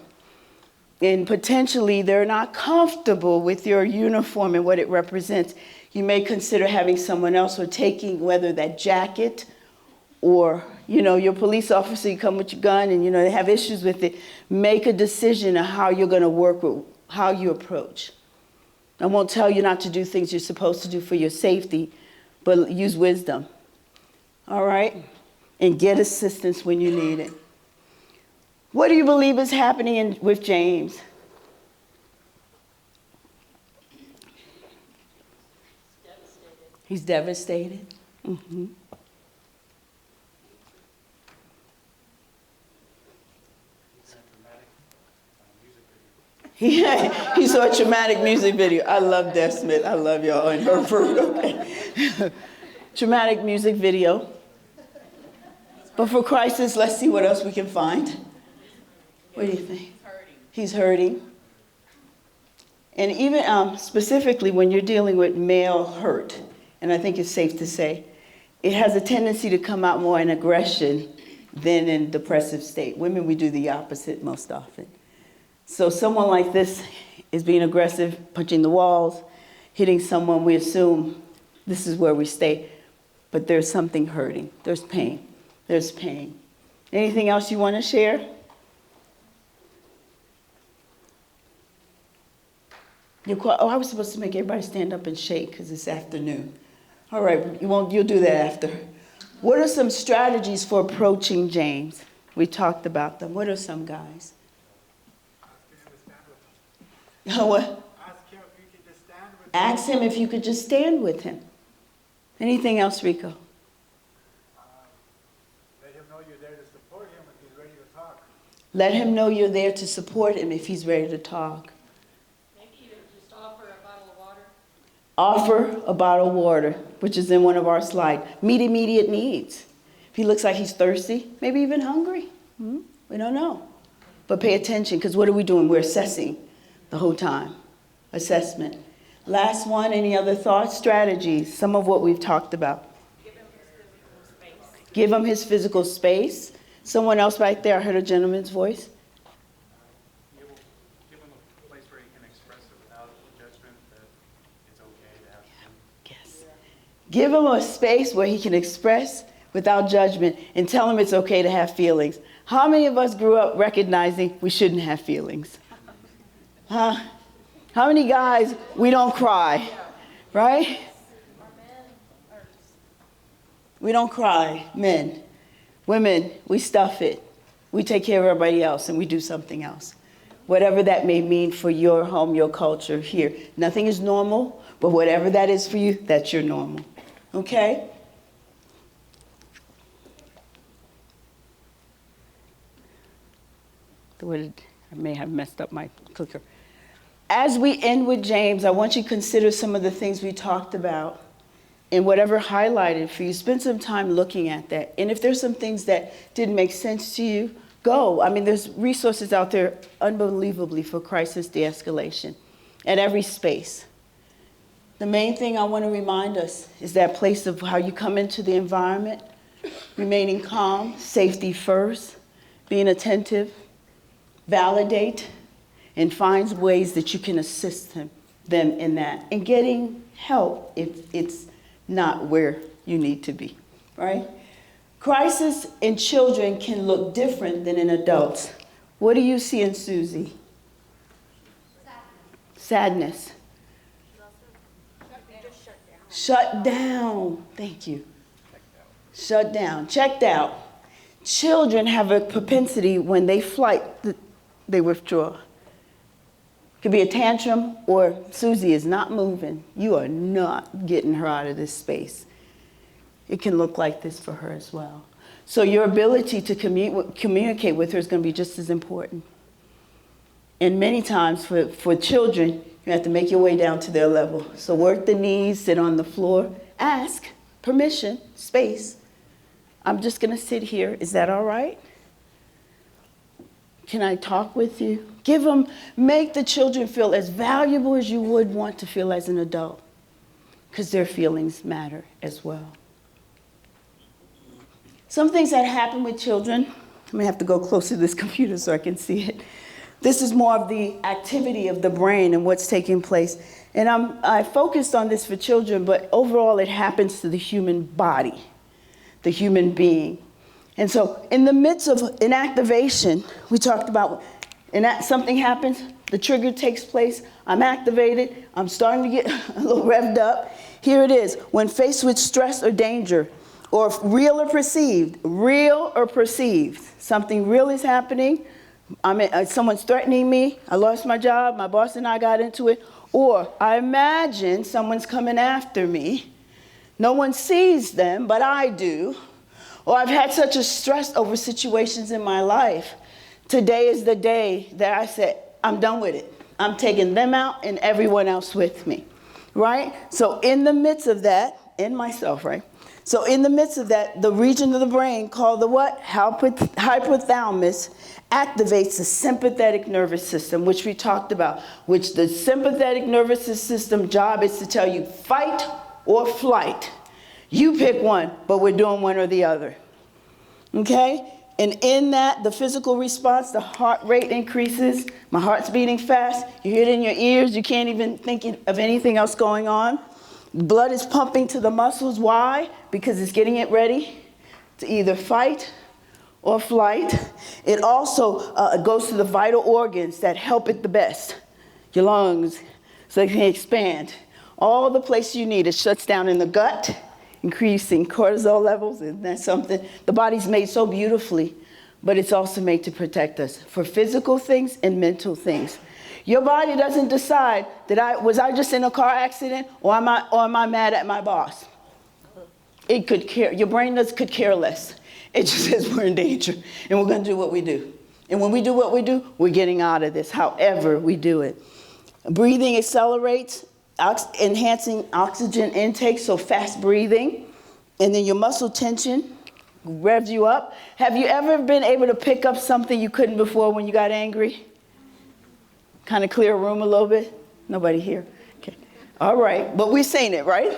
and potentially they're not comfortable with your uniform and what it represents, you may consider having someone else or taking whether that jacket or, your police officer, you come with your gun and, they have issues with it. Make a decision on how you're going to work with how you approach. I won't tell you not to do things you're supposed to do for your safety, but use wisdom. All right? And get assistance when you need it. What do you believe is happening with James? He's devastated. Mm-hmm. He saw a traumatic music video. I love Des Smith. I love y'all in Hereford. Okay. Traumatic music video. But for crisis, let's see what else we can find. What do you think? He's hurting. And even specifically when you're dealing with male hurt, and I think it's safe to say, it has a tendency to come out more in aggression than in depressive state. Women, we do the opposite most often. So someone like this is being aggressive, punching the walls, hitting someone, we assume this is where we stay. But there's something hurting. There's pain. There's pain. Anything else you want to share? I was supposed to make everybody stand up and shake because it's afternoon. All right, you'll do that after. What are some strategies for approaching James? We talked about them. What are some, guys? What? Ask him if you could just stand with him. Anything else, Rico? Let him know you're there to support him if he's ready to talk. Let him know you're there to support him if he's ready to talk. Maybe even just offer a bottle of water. Offer a bottle of water, which is in one of our slides. Meet immediate needs. If he looks like he's thirsty, maybe even hungry. We don't know. But pay attention, because what are we doing? We're assessing the whole time. Assessment. Last one, any other thoughts, strategies? Some of what we've talked about. Give him his physical space. Give him his physical space. Someone else right there, I heard a gentleman's voice. Give him a place where he can express it without judgment, that it's okay to have feelings. Yes. Give him a space where he can express without judgment and tell him it's okay to have feelings. How many of us grew up recognizing we shouldn't have feelings? Huh? How many guys, we don't cry, right? We don't cry, men. Women, we stuff it. We take care of everybody else and we do something else. Whatever that may mean for your home, your culture here. Nothing is normal, but whatever that is for you, that's your normal. Okay? I may have messed up my clicker. As we end with James, I want you to consider some of the things we talked about and whatever highlighted for you. Spend some time looking at that. And if there's some things that didn't make sense to you, go. I mean, there's resources out there unbelievably for crisis de-escalation at every space. The main thing I want to remind us is that place of how you come into the environment, remaining calm, safety first, being attentive, validate, and find ways that you can assist them in that, and getting help if it's not where you need to be, right? Crisis in children can look different than in adults. What do you see in Susie? Sadness. Shut down. Thank you. Shut down. Checked out. Children have a propensity when they flight, they withdraw. Could be a tantrum, or Susie is not moving. You are not getting her out of this space. It can look like this for her as well. So your ability to communicate with her is going to be just as important. And many times for children, You have to make your way down to their level. So work the knees, sit on the floor, ask permission, space. I'm just going to sit here. Is that all right? Can I talk with you? Make the children feel as valuable as you would want to feel as an adult, because their feelings matter as well. Some things that happen with children, I'm going to have to go closer to this computer so I can see it. This is more of the activity of the brain and what's taking place. And I focused on this for children, but overall it happens to the human body, the human being. And so in the midst of an activation, we talked about something happens, the trigger takes place, I'm activated, I'm starting to get a little revved up. Here it is, when faced with stress or danger, or real or perceived, something real is happening, someone's threatening me, I lost my job, my boss and I got into it, or I imagine someone's coming after me. No one sees them, but I do. Or I've had such a stress over situations in my life. Today is the day that I said, I'm done with it. I'm taking them out and everyone else with me, right? So in the midst of that, in myself, right? So in the midst of that, the region of the brain called the what? Hypothalamus activates the sympathetic nervous system, which we talked about, which the sympathetic nervous system job is to tell you fight or flight. You pick one, but we're doing one or the other. Okay? And in that, the physical response, the heart rate increases. My heart's beating fast. You hear it in your ears. You can't even think of anything else going on. Blood is pumping to the muscles. Why? Because it's getting it ready to either fight or flight. It also goes to the vital organs that help it the best. Your lungs, so they can expand. All the places you need. It shuts down in the gut, increasing cortisol levels, and that's something the body's made so beautifully, but it's also made to protect us for physical things and mental things. Your body doesn't decide that was I just in a car accident, or am I mad at my boss? It could care. Your brain could care less. It just says we're in danger, and we're going to do what we do. And when we do what we do, we're getting out of this, however we do it. Breathing accelerates, enhancing oxygen intake, so fast breathing. And then your muscle tension revs you up. Have you ever been able to pick up something you couldn't before when you got angry? Kind of clear a room a little bit? Nobody here? Okay. All right. But we're saying it, right?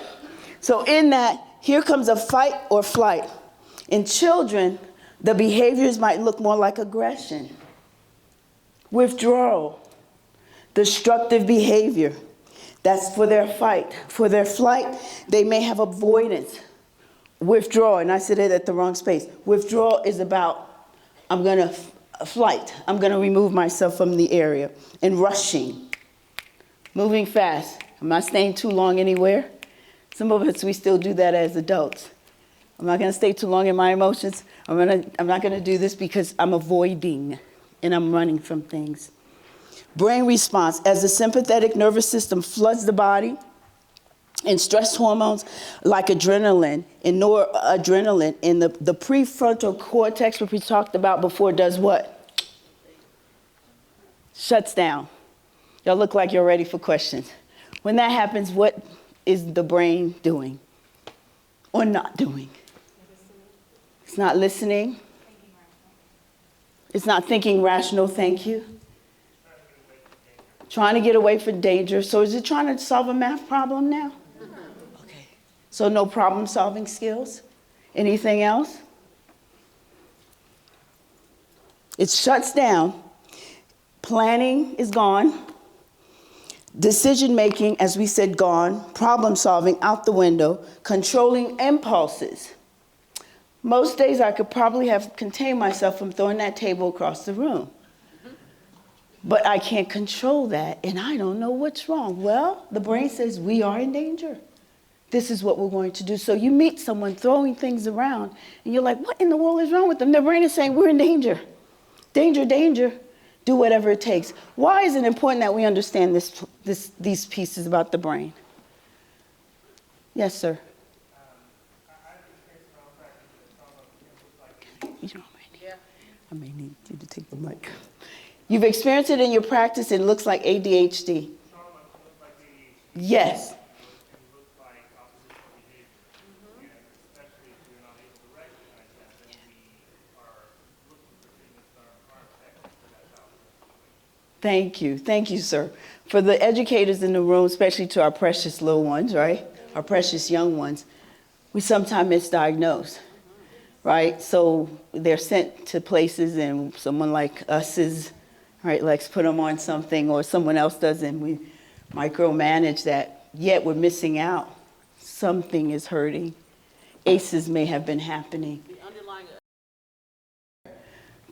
So in that, here comes a fight or flight. In children, the behaviors might look more like aggression, withdrawal, destructive behavior. That's for their fight. For their flight, they may have avoidance, withdrawal, and I said it at the wrong space. Withdrawal is about, I'm going to flight. I'm going to remove myself from the area. And rushing, moving fast. I'm not staying too long anywhere. Some of us, we still do that as adults. I'm not going to stay too long in my emotions. I'm not going to do this because I'm avoiding and I'm running from things. Brain response, as the sympathetic nervous system floods the body, and stress hormones like adrenaline and noradrenaline in the prefrontal cortex, which we talked about before, does what? Shuts down. Y'all look like you're ready for questions. When that happens, what is the brain doing or not doing? It's not listening. It's not thinking rational, thank you. Trying to get away from danger. So is it trying to solve a math problem now? Okay. So no problem solving skills? Anything else? It shuts down. Planning is gone. Decision making, as we said, gone. Problem solving out the window. Controlling impulses. Most days I could probably have contained myself from throwing that table across the room. But I can't control that, and I don't know what's wrong. Well, the brain says we are in danger. This is what we're going to do. So you meet someone throwing things around, and you're like, what in the world is wrong with them? Their brain is saying, we're in danger. Danger, danger. Do whatever it takes. Why is it important that we understand these pieces about the brain? Yes, sir. You know, I may need you to take the mic. You've experienced it in your practice, it looks like ADHD. Yes. Can look like oppositional behavior. And especially if we're not able to recognize that, then we are looking for treatments that aren't effective for that child. Thank you. Thank you, sir. For the educators in the room, especially to our precious little ones, right? Our precious young ones, we sometimes misdiagnose, right? So they're sent to places and someone like us is, right, let's put them on something or someone else does and we micromanage that, yet we're missing out. Something is hurting. ACEs may have been happening. The underlying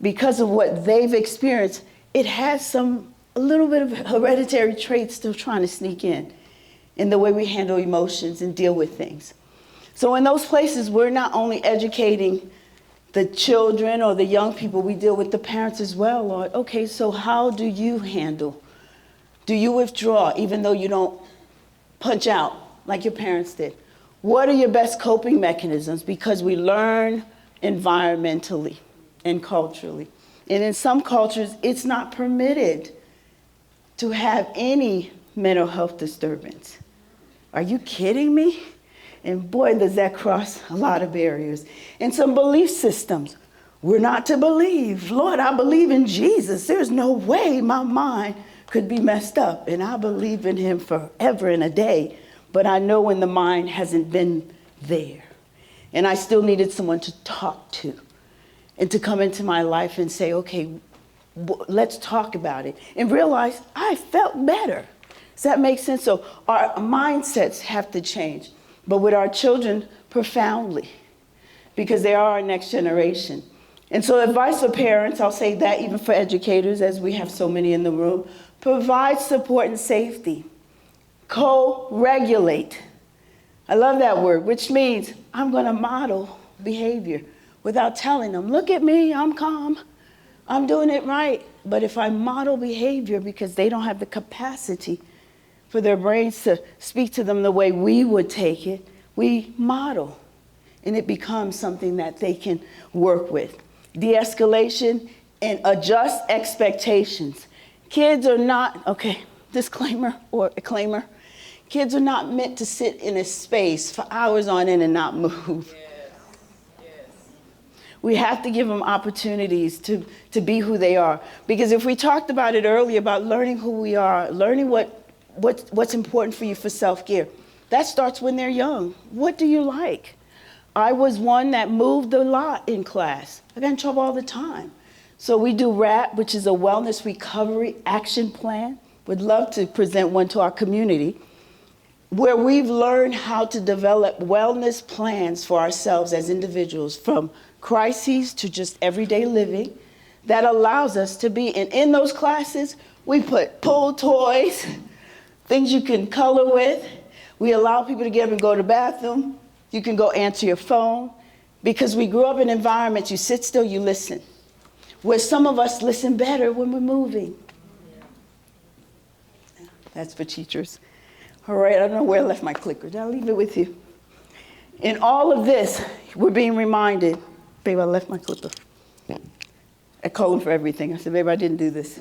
Because of what they've experienced, it has a little bit of hereditary traits still trying to sneak in the way we handle emotions and deal with things. So in those places, we're not only educating the children or the young people, we deal with the parents as well, Lord. Okay, so how do you handle? Do you withdraw even though you don't punch out like your parents did? What are your best coping mechanisms? Because we learn environmentally and culturally. And in some cultures, it's not permitted to have any mental health disturbance. Are you kidding me? And boy, does that cross a lot of barriers. And some belief systems. We're not to believe. Lord, I believe in Jesus. There's no way my mind could be messed up. And I believe in him forever and a day. But I know when the mind hasn't been there. And I still needed someone to talk to. And to come into my life and say, okay, let's talk about it. And realize I felt better. Does that make sense? So our mindsets have to change. But with our children, profoundly. Because they are our next generation. And so advice for parents, I'll say that even for educators, as we have so many in the room, provide support and safety. Co-regulate. I love that word, which means I'm going to model behavior without telling them, look at me, I'm calm, I'm doing it right. But if I model behavior because they don't have the capacity for their brains to speak to them the way we would take it, we model. And it becomes something that they can work with. De-escalation and adjust expectations. Kids are not, okay, disclaimer or acclaimer, kids are not meant to sit in a space for hours on end and not move. We have to give them opportunities to be who they are. Because if we talked about it earlier, about learning who we are, learning what's important for you for self-care, that starts when they're young. What do you like? I was one that moved a lot in class. I got in trouble all the time. So we do RAP, which is a wellness recovery action plan. Would love to present one to our community, where we've learned how to develop wellness plans for ourselves as individuals, from crises to just everyday living, that allows us to be. And in those classes, we put pull toys, things you can color with. We allow people to get up and go to the bathroom. You can go answer your phone. Because we grew up in environments, you sit still, you listen. Where some of us listen better when we're moving. That's for teachers. All right, I don't know where I left my clicker. Did I leave it with you? In all of this, we're being reminded, babe, I left my clipper. I call him for everything. I said, babe, I didn't do this.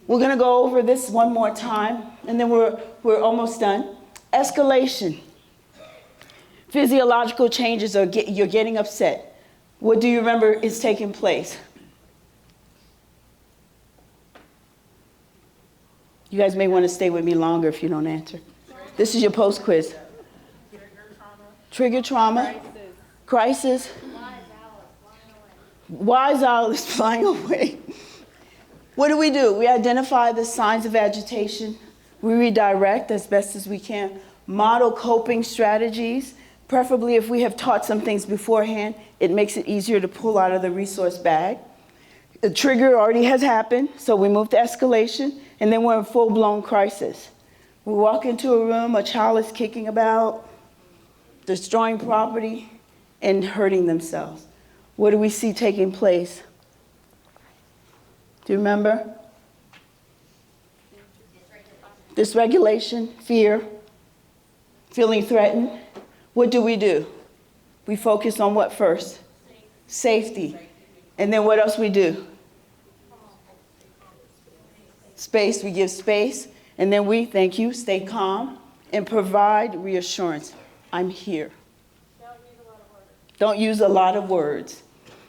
We're going to go over this one more time, and then we're almost done. Escalation. Physiological changes, you're getting upset. What do you remember is taking place? You guys may want to stay with me longer if you don't answer. This is your post-quiz. Trigger trauma. Crisis. Wise owl is flying away. What do? We identify the signs of agitation. We redirect as best as we can. Model coping strategies. Preferably if we have taught some things beforehand, it makes it easier to pull out of the resource bag. The trigger already has happened, so we move to escalation, and then we're in full-blown crisis. We walk into a room, a child is kicking about, destroying property, and hurting themselves. What do we see taking place? Do you remember? Dysregulation, fear, feeling threatened. What do? We focus on what first? Safety. And then what else we do? Space, we give space. And then we, thank you, stay calm. and provide reassurance. I'm here. Don't use a lot of words. Don't use a lot of words.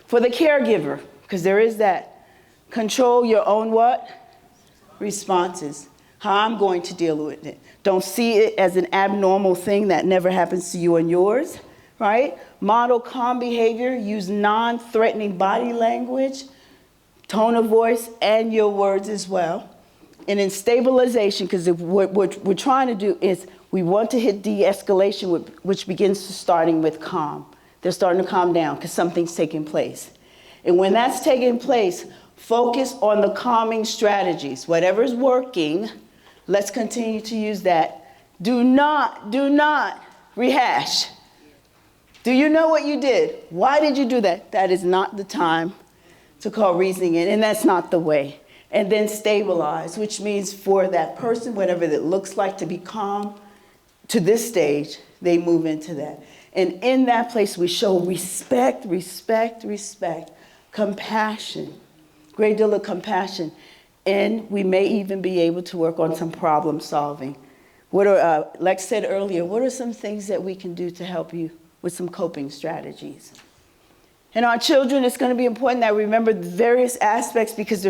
For the caregiver, because there is that, control your own what? Responses. How I'm going to deal with it. Don't see it as an abnormal thing that never happens to you and yours, right? Model calm behavior. Use non-threatening body language, tone of voice, and your words as well. And in stabilization, because what we're trying to do is we want to hit de-escalation, which begins starting with calm. They're starting to calm down because something's taking place. And when that's taking place, focus on the calming strategies. Whatever's working, let's continue to use that. Do not rehash. Do you know what you did? Why did you do that? That is not the time to call reasoning in, and that's not the way. And then stabilize, which means for that person, whatever that looks like to be calm, to this stage, they move into that. And in that place, we show respect, compassion, great deal of compassion. And we may even be able to work on some problem solving. Like I said earlier, what are some things that we can do to help you with some coping strategies? And our children, it's going to be important that we remember the various aspects because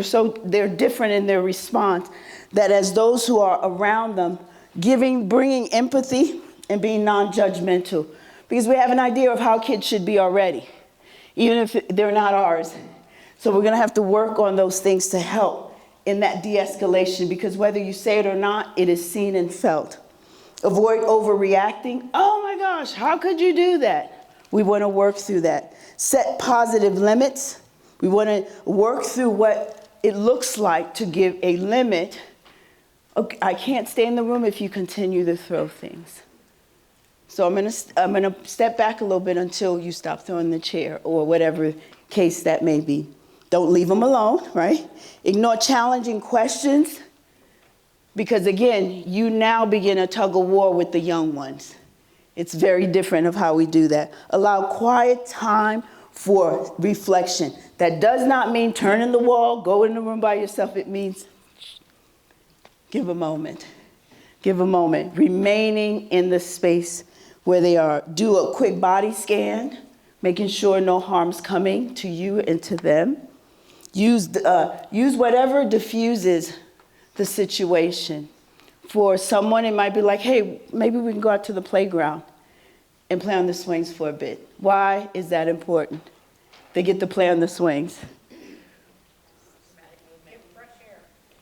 they're different in their response, that as those who are around them, bringing empathy and being non-judgmental. Because we have an idea of how kids should be already, even if they're not ours. So we're going to have to work on those things to help in that de-escalation, because whether you say it or not, it is seen and felt. Avoid overreacting. Oh my gosh, how could you do that? We want to work through that. Set positive limits. We want to work through what it looks like to give a limit. Okay, I can't stay in the room if you continue to throw things. So I'm gonna step back a little bit until you stop throwing the chair or whatever case that may be. Don't leave them alone, right? Ignore challenging questions because again, you now begin a tug of war with the young ones. It's very different of how we do that. Allow quiet time for reflection. That does not mean turn in the wall, go in the room by yourself. It means give a moment. Give a moment. Remaining in the space where they are. Do a quick body scan, making sure no harm's coming to you and to them. Use whatever diffuses the situation. For someone, it might be like, hey, maybe we can go out to the playground and play on the swings for a bit. Why is that important? They get to play on the swings.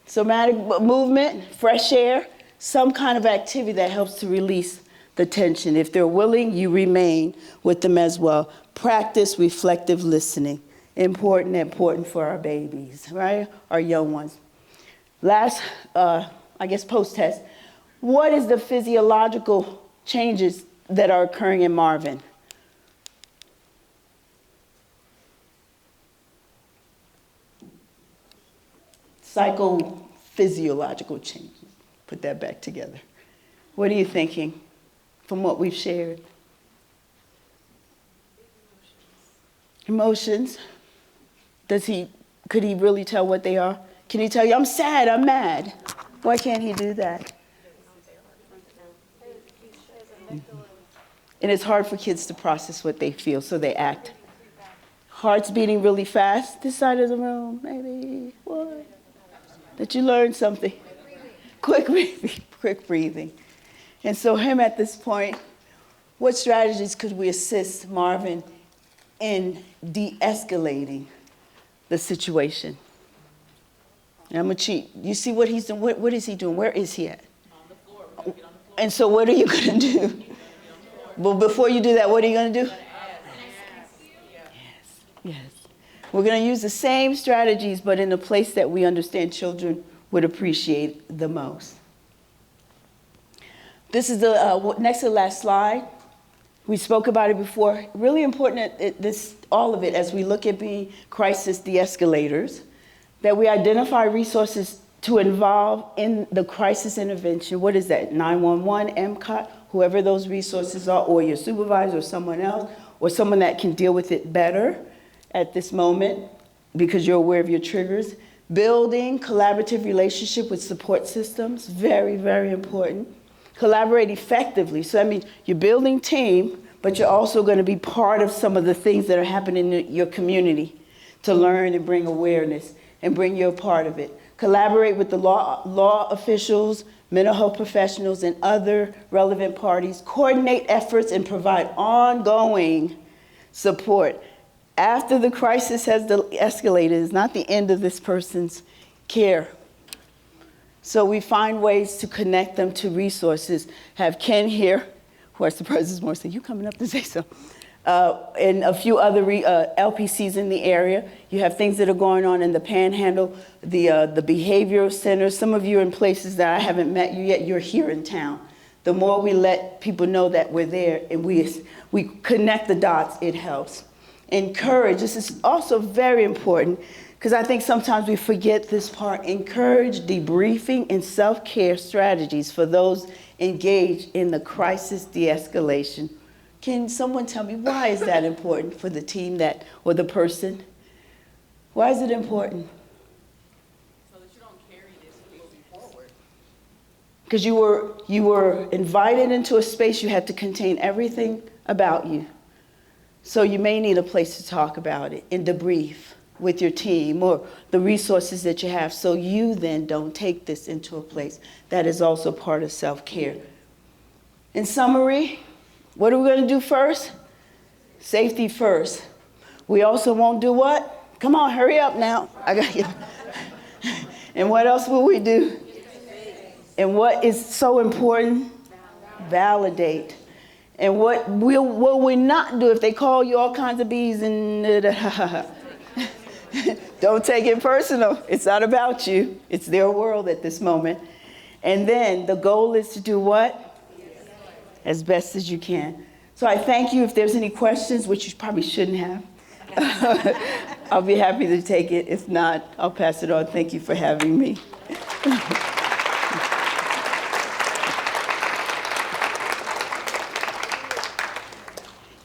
Somatic movement, fresh air, some kind of activity that helps to release the tension. If they're willing, you remain with them as well. Practice reflective listening. Important for our babies, right? Our young ones. Last, post-test. What is the physiological changes that are occurring in Marvin? Psychophysiological changes. Put that back together. What are you thinking from what we've shared? Emotions. Could he really tell what they are? Can he tell you, I'm sad, I'm mad? Why can't he do that? And it's hard for kids to process what they feel, so they act. Heart's beating really fast. This side of the room, maybe. What? That you learned something. Quick breathing. And so him at this point, what strategies could we assist Marvin in de-escalating the situation? And I'm gonna cheat. You see what he's doing? What is he doing? Where is he at? On the floor. We're gonna get on the floor. And so what are you gonna do? Well, before you do that, what are you gonna do? Yes. We're gonna use the same strategies, but in a place that we understand children would appreciate the most. This is the next to the last slide. We spoke about it before. Really important, all of it, as we look at being crisis de-escalators, that we identify resources to involve in the crisis intervention. What is that? 911, MCOT, whoever those resources are, or your supervisor or someone else, or someone that can deal with it better at this moment because you're aware of your triggers. Building collaborative relationship with support systems, very, very important. Collaborate effectively. So, I mean, you're building team, but you're also going to be part of some of the things that are happening in your community to learn and bring awareness and bring you a part of it. Collaborate with the law officials, mental health professionals, and other relevant parties. Coordinate efforts and provide ongoing support. After the crisis has escalated, it's not the end of this person's care. So we find ways to connect them to resources. Have Ken here, who I suppose is more, so you coming up to say so, and a few other LPCs in the area. You have things that are going on in the Panhandle, the behavioral centers. Some of you are in places that I haven't met you yet. You're here in town. The more we let people know that we're there and we connect the dots, it helps. Encourage. This is also very important because I think sometimes we forget this part. Encourage debriefing and self-care strategies for those engaged in the crisis de-escalation. Can someone tell me why is that important for the team or the person? Why is it important? So that you don't carry this moving forward. Because you were invited into a space, you had to contain everything about you. So you may need a place to talk about it and debrief with your team or the resources that you have, so you then don't take this into a place that is also part of self-care. In summary, what are we going to do first? Safety first. We also won't do what? Come on, hurry up now. I got you. And what else will we do? And what is so important? Validate. And what will we not do if they call you all kinds of B's and don't take it personal. It's not about you. It's their world at this moment. And then the goal is to do what? As best as you can. So I thank you. If there's any questions, which you probably shouldn't have, I'll be happy to take it. If not, I'll pass it on. Thank you for having me.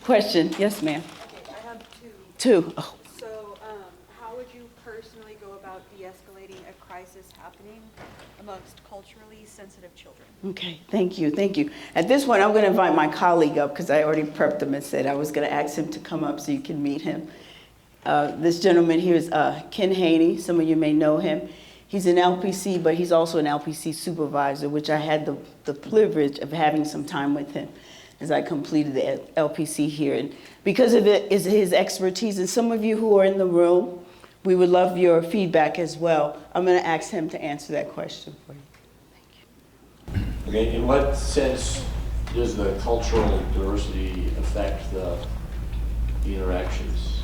Question? Yes, ma'am. Okay, I have two. Two. Oh. So, how would you personally go about de-escalating a crisis happening amongst culturally sensitive children? Okay, thank you, thank you. At this point, I'm going to invite my colleague up because I already prepped him and said I was going to ask him to come up so you can meet him. This gentleman here is Ken Haney. Some of you may know him. He's an LPC, but he's also an LPC supervisor, which I had the privilege of having some time with him as I completed the LPC here. And because of it is his expertise, and some of you who are in the room, we would love your feedback as well. I'm going to ask him to answer that question for you. Thank you. Okay, in what sense does the cultural diversity affect the interactions?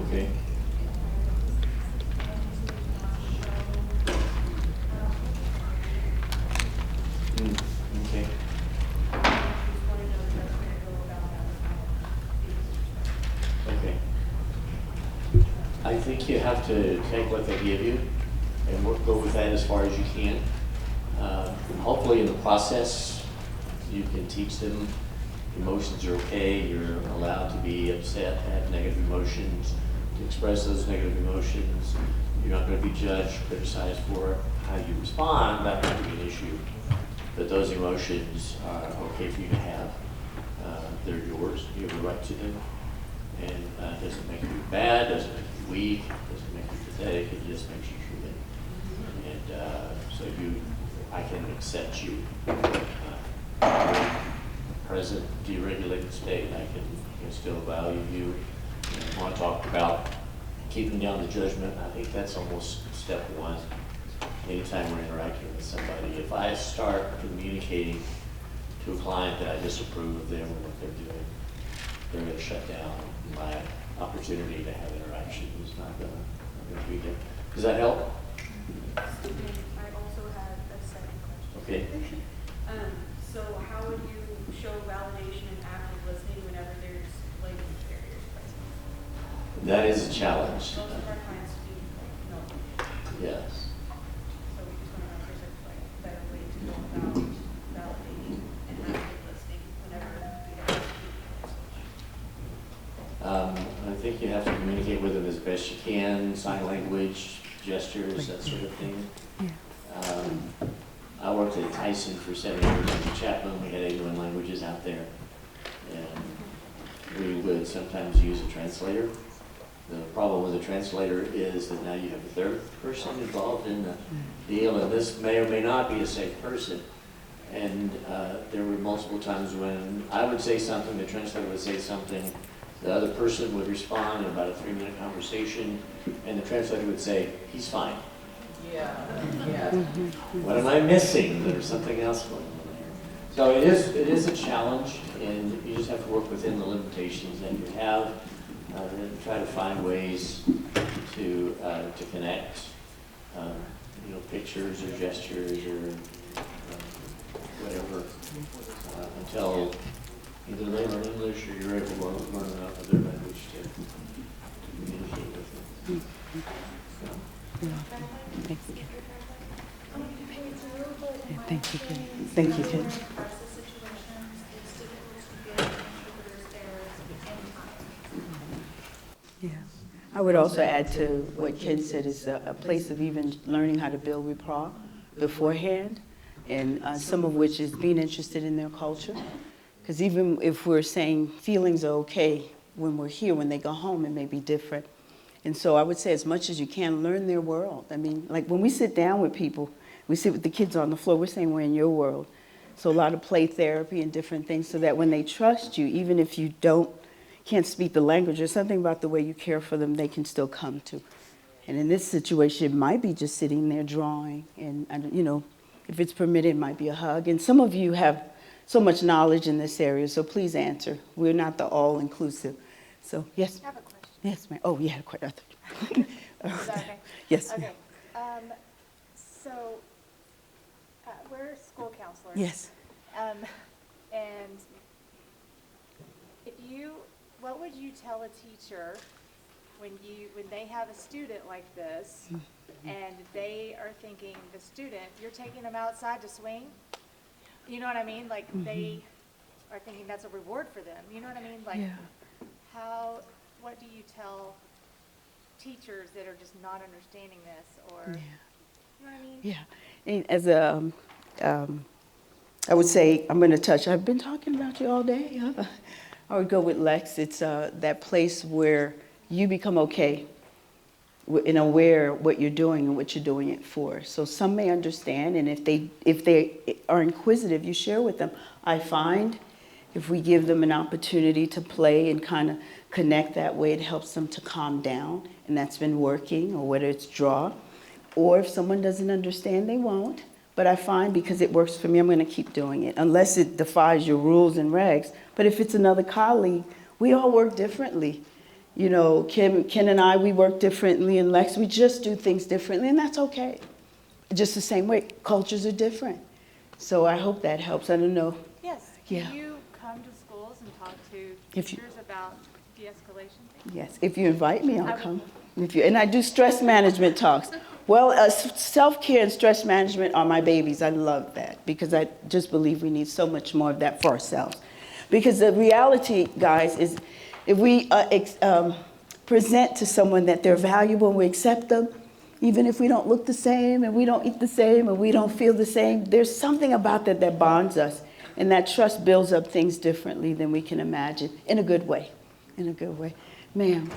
Okay. Okay. Okay. I think you have to take what they give you and go with that as far as you can. Hopefully in the process, you can teach them emotions are okay, you're allowed to be upset, have negative emotions, to express those negative emotions. You're not going to be judged, criticized for how you respond. That might be an issue. But those emotions are okay for you to have. They're yours. You have the right to them. And it doesn't make you bad, doesn't make you weak, doesn't make you pathetic, it just makes you human. And so I can accept you. Present deregulated state, I can still value you. And I want to talk about keeping down the judgment. I think that's almost step one. Anytime we're interacting with somebody, if I start communicating to a client that I disapprove of them and what they're doing, they're going to shut down. My opportunity to have interaction is not going to be there. Does that help? I also had a second question. Okay. So how would you show validation and active listening whenever there's language barriers present? That is a challenge. Most of our clients do know. Yes. So we just want to know if there's a better way to go about validating and active listening whenever we have to I think you have to communicate with them as best you can, sign language, gestures, that sort of thing. I worked at Tyson for 7 years in Chapman. We had 81 languages out there. And we would sometimes use a translator. The problem with a translator is that now you have a third person involved in the deal, and this may or may not be a safe person. And there were multiple times when I would say something, the translator would say something, the other person would respond in about a 3-minute conversation, and the translator would say, "He's fine." Yeah, yeah. What am I missing? There's something else going on there. So it is a challenge, and you just have to work within the limitations that you have, and try to find ways to connect, pictures or gestures or whatever, until either they learn English or you're able to learn another language to communicate with them. Thank you, Ken. Thank you, Ken. Yeah. I would also add to what Ken said is a place of even learning how to build rapport beforehand, and some of which is being interested in their culture. Because even if we're saying feelings are okay when we're here, when they go home, it may be different. And so I would say as much as you can, learn their world. I mean, like when we sit down with people, we sit with the kids on the floor, we're saying we're in your world. So a lot of play therapy and different things so that when they trust you, even if you can't speak the language, there's something about the way you care for them they can still come to. And in this situation, it might be just sitting there drawing, and if it's permitted, it might be a hug. And some of you have so much knowledge in this area, so please answer. We're not the all-inclusive. So, yes? I have a question. Yes, ma'am. Oh, you had a question. Is that okay? Yes, Okay. ma'am. So, we're school counselors. Yes. And what would you tell a teacher when they have a student like this, and they are thinking the student, you're taking them outside to swing? You know what I mean? Like they are thinking that's a reward for them. You know what I mean? Like what do you tell teachers that are just not understanding this, or you know what I mean? Yeah. And as I would say, I'm going to touch, I've been talking about you all day. Huh? I would go with Lex. It's that place where you become okay and aware what you're doing and what you're doing it for. So some may understand, and if they are inquisitive, you share with them. I find if we give them an opportunity to play and kind of connect that way, it helps them to calm down, and that's been working, or whether it's draw. Or if someone doesn't understand, they won't. But I find because it works for me, I'm going to keep doing it, unless it defies your rules and regs. But if it's another colleague, we all work differently. You know, Ken and I, we work differently, and Lex, we just do things differently, and that's okay. Just the same way, cultures are different. So I hope that helps. I don't know. Yes. Yeah. Do you come to schools and talk to If you- teachers about de-escalation things? Yes, if you invite me, I'll come. And I do stress management talks. Well, self-care and stress management are my babies. I love that because I just believe we need so much more of that for ourselves. Because the reality, guys, is if we present to someone that they're valuable and we accept them, even if we don't look the same and we don't eat the same and we don't feel the same, there's something about that bonds us. And that trust builds up things differently than we can imagine, in a good way. In a good way. Ma'am,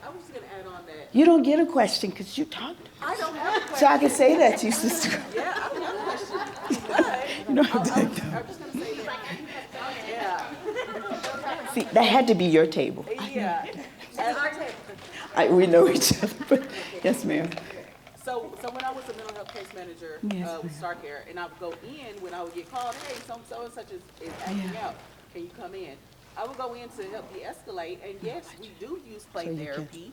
I was just gonna add on that. you don't get a question because you talked. I don't have a question. So I can say that to you, sister. Yeah, I don't have a question. But You know, I'm just gonna say that. Yeah. see, that had to be your table. Yeah. At our table. We know each other, but yes, ma'am. So when I was a mental health case manager Yes, with Star Care, and I would go in when I would get called, hey, so and such is acting out, can you come in? I would go in to help de-escalate, and yes, we do use play So you can- therapy.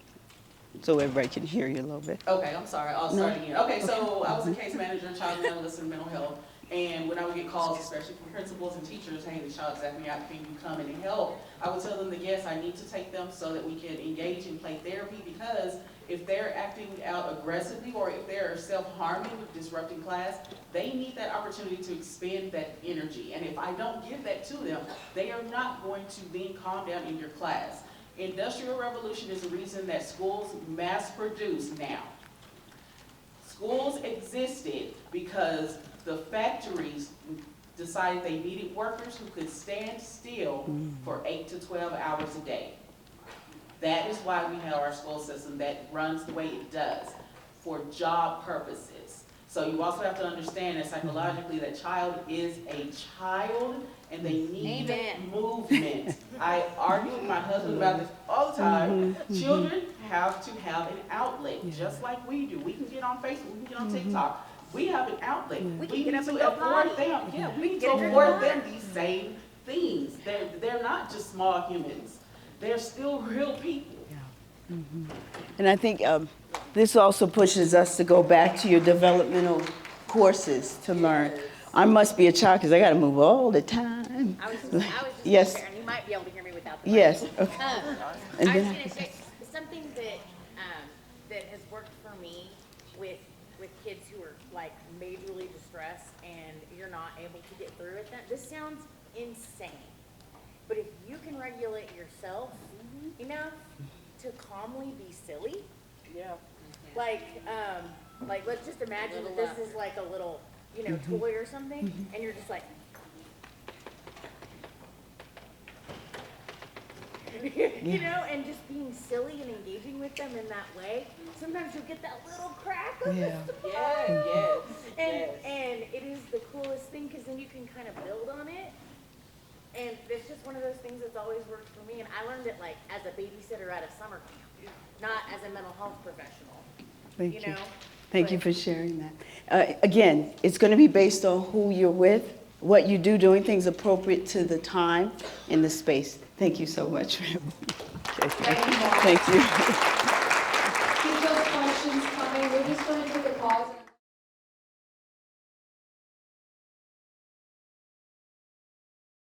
So everybody can hear you a little bit. Okay, I'm sorry, I'll start again. Okay, so I was a case manager in child and adolescent and mental health, and when I would get calls, especially from principals and teachers, hey, the child's acting out, can you come in and help? I would tell them that yes, I need to take them so that we can engage in play therapy, because if they're acting out aggressively or if they're self-harming with disrupting class, they need that opportunity to expend that energy. And if I don't give that to them, they are not going to then calm down in your class. Industrial revolution is the reason that schools mass produce now. Schools existed because the factories decided they needed workers who could stand still for 8 to 12 hours a day. That is why we have our school system that runs the way it does, for job purposes. So you also have to understand that psychologically that child is a child and they need movement. I argue with my husband about this all the time. Children have to have an outlet, just like we do. We can get on Facebook, we can get on TikTok. We have an outlet. We need to afford them. Yeah, we need to afford them these same things. They're not just small humans. They're still real people. And I think this also pushes us to go back to your developmental courses to learn. I must be a child because I got to move all the time. I was just Yes. there, and you might be able to hear me without the mic. Yes. Okay. I And was then gonna say, something that, that has worked for me with kids who are like majorly distressed and you're not able to get through it, this sounds insane. But if you can regulate yourself enough to calmly be silly, like let's just imagine that this is like a little, toy or something, and you're just like, and just being silly and engaging with them in that way. Sometimes you'll get that little crack of the smile. And it is the coolest thing because then you can kind of build on it. And it's just one of those things that's always worked for me. And I learned it like as a babysitter at a summer camp, not as a mental health professional. Thank you. know? Thank you But- for sharing that. Again, it's going to be based on who you're with, what you do, doing things appropriate to the time and the space. Thank you so much. Okay. Thank you. Keep those questions coming. We're just going to take a pause.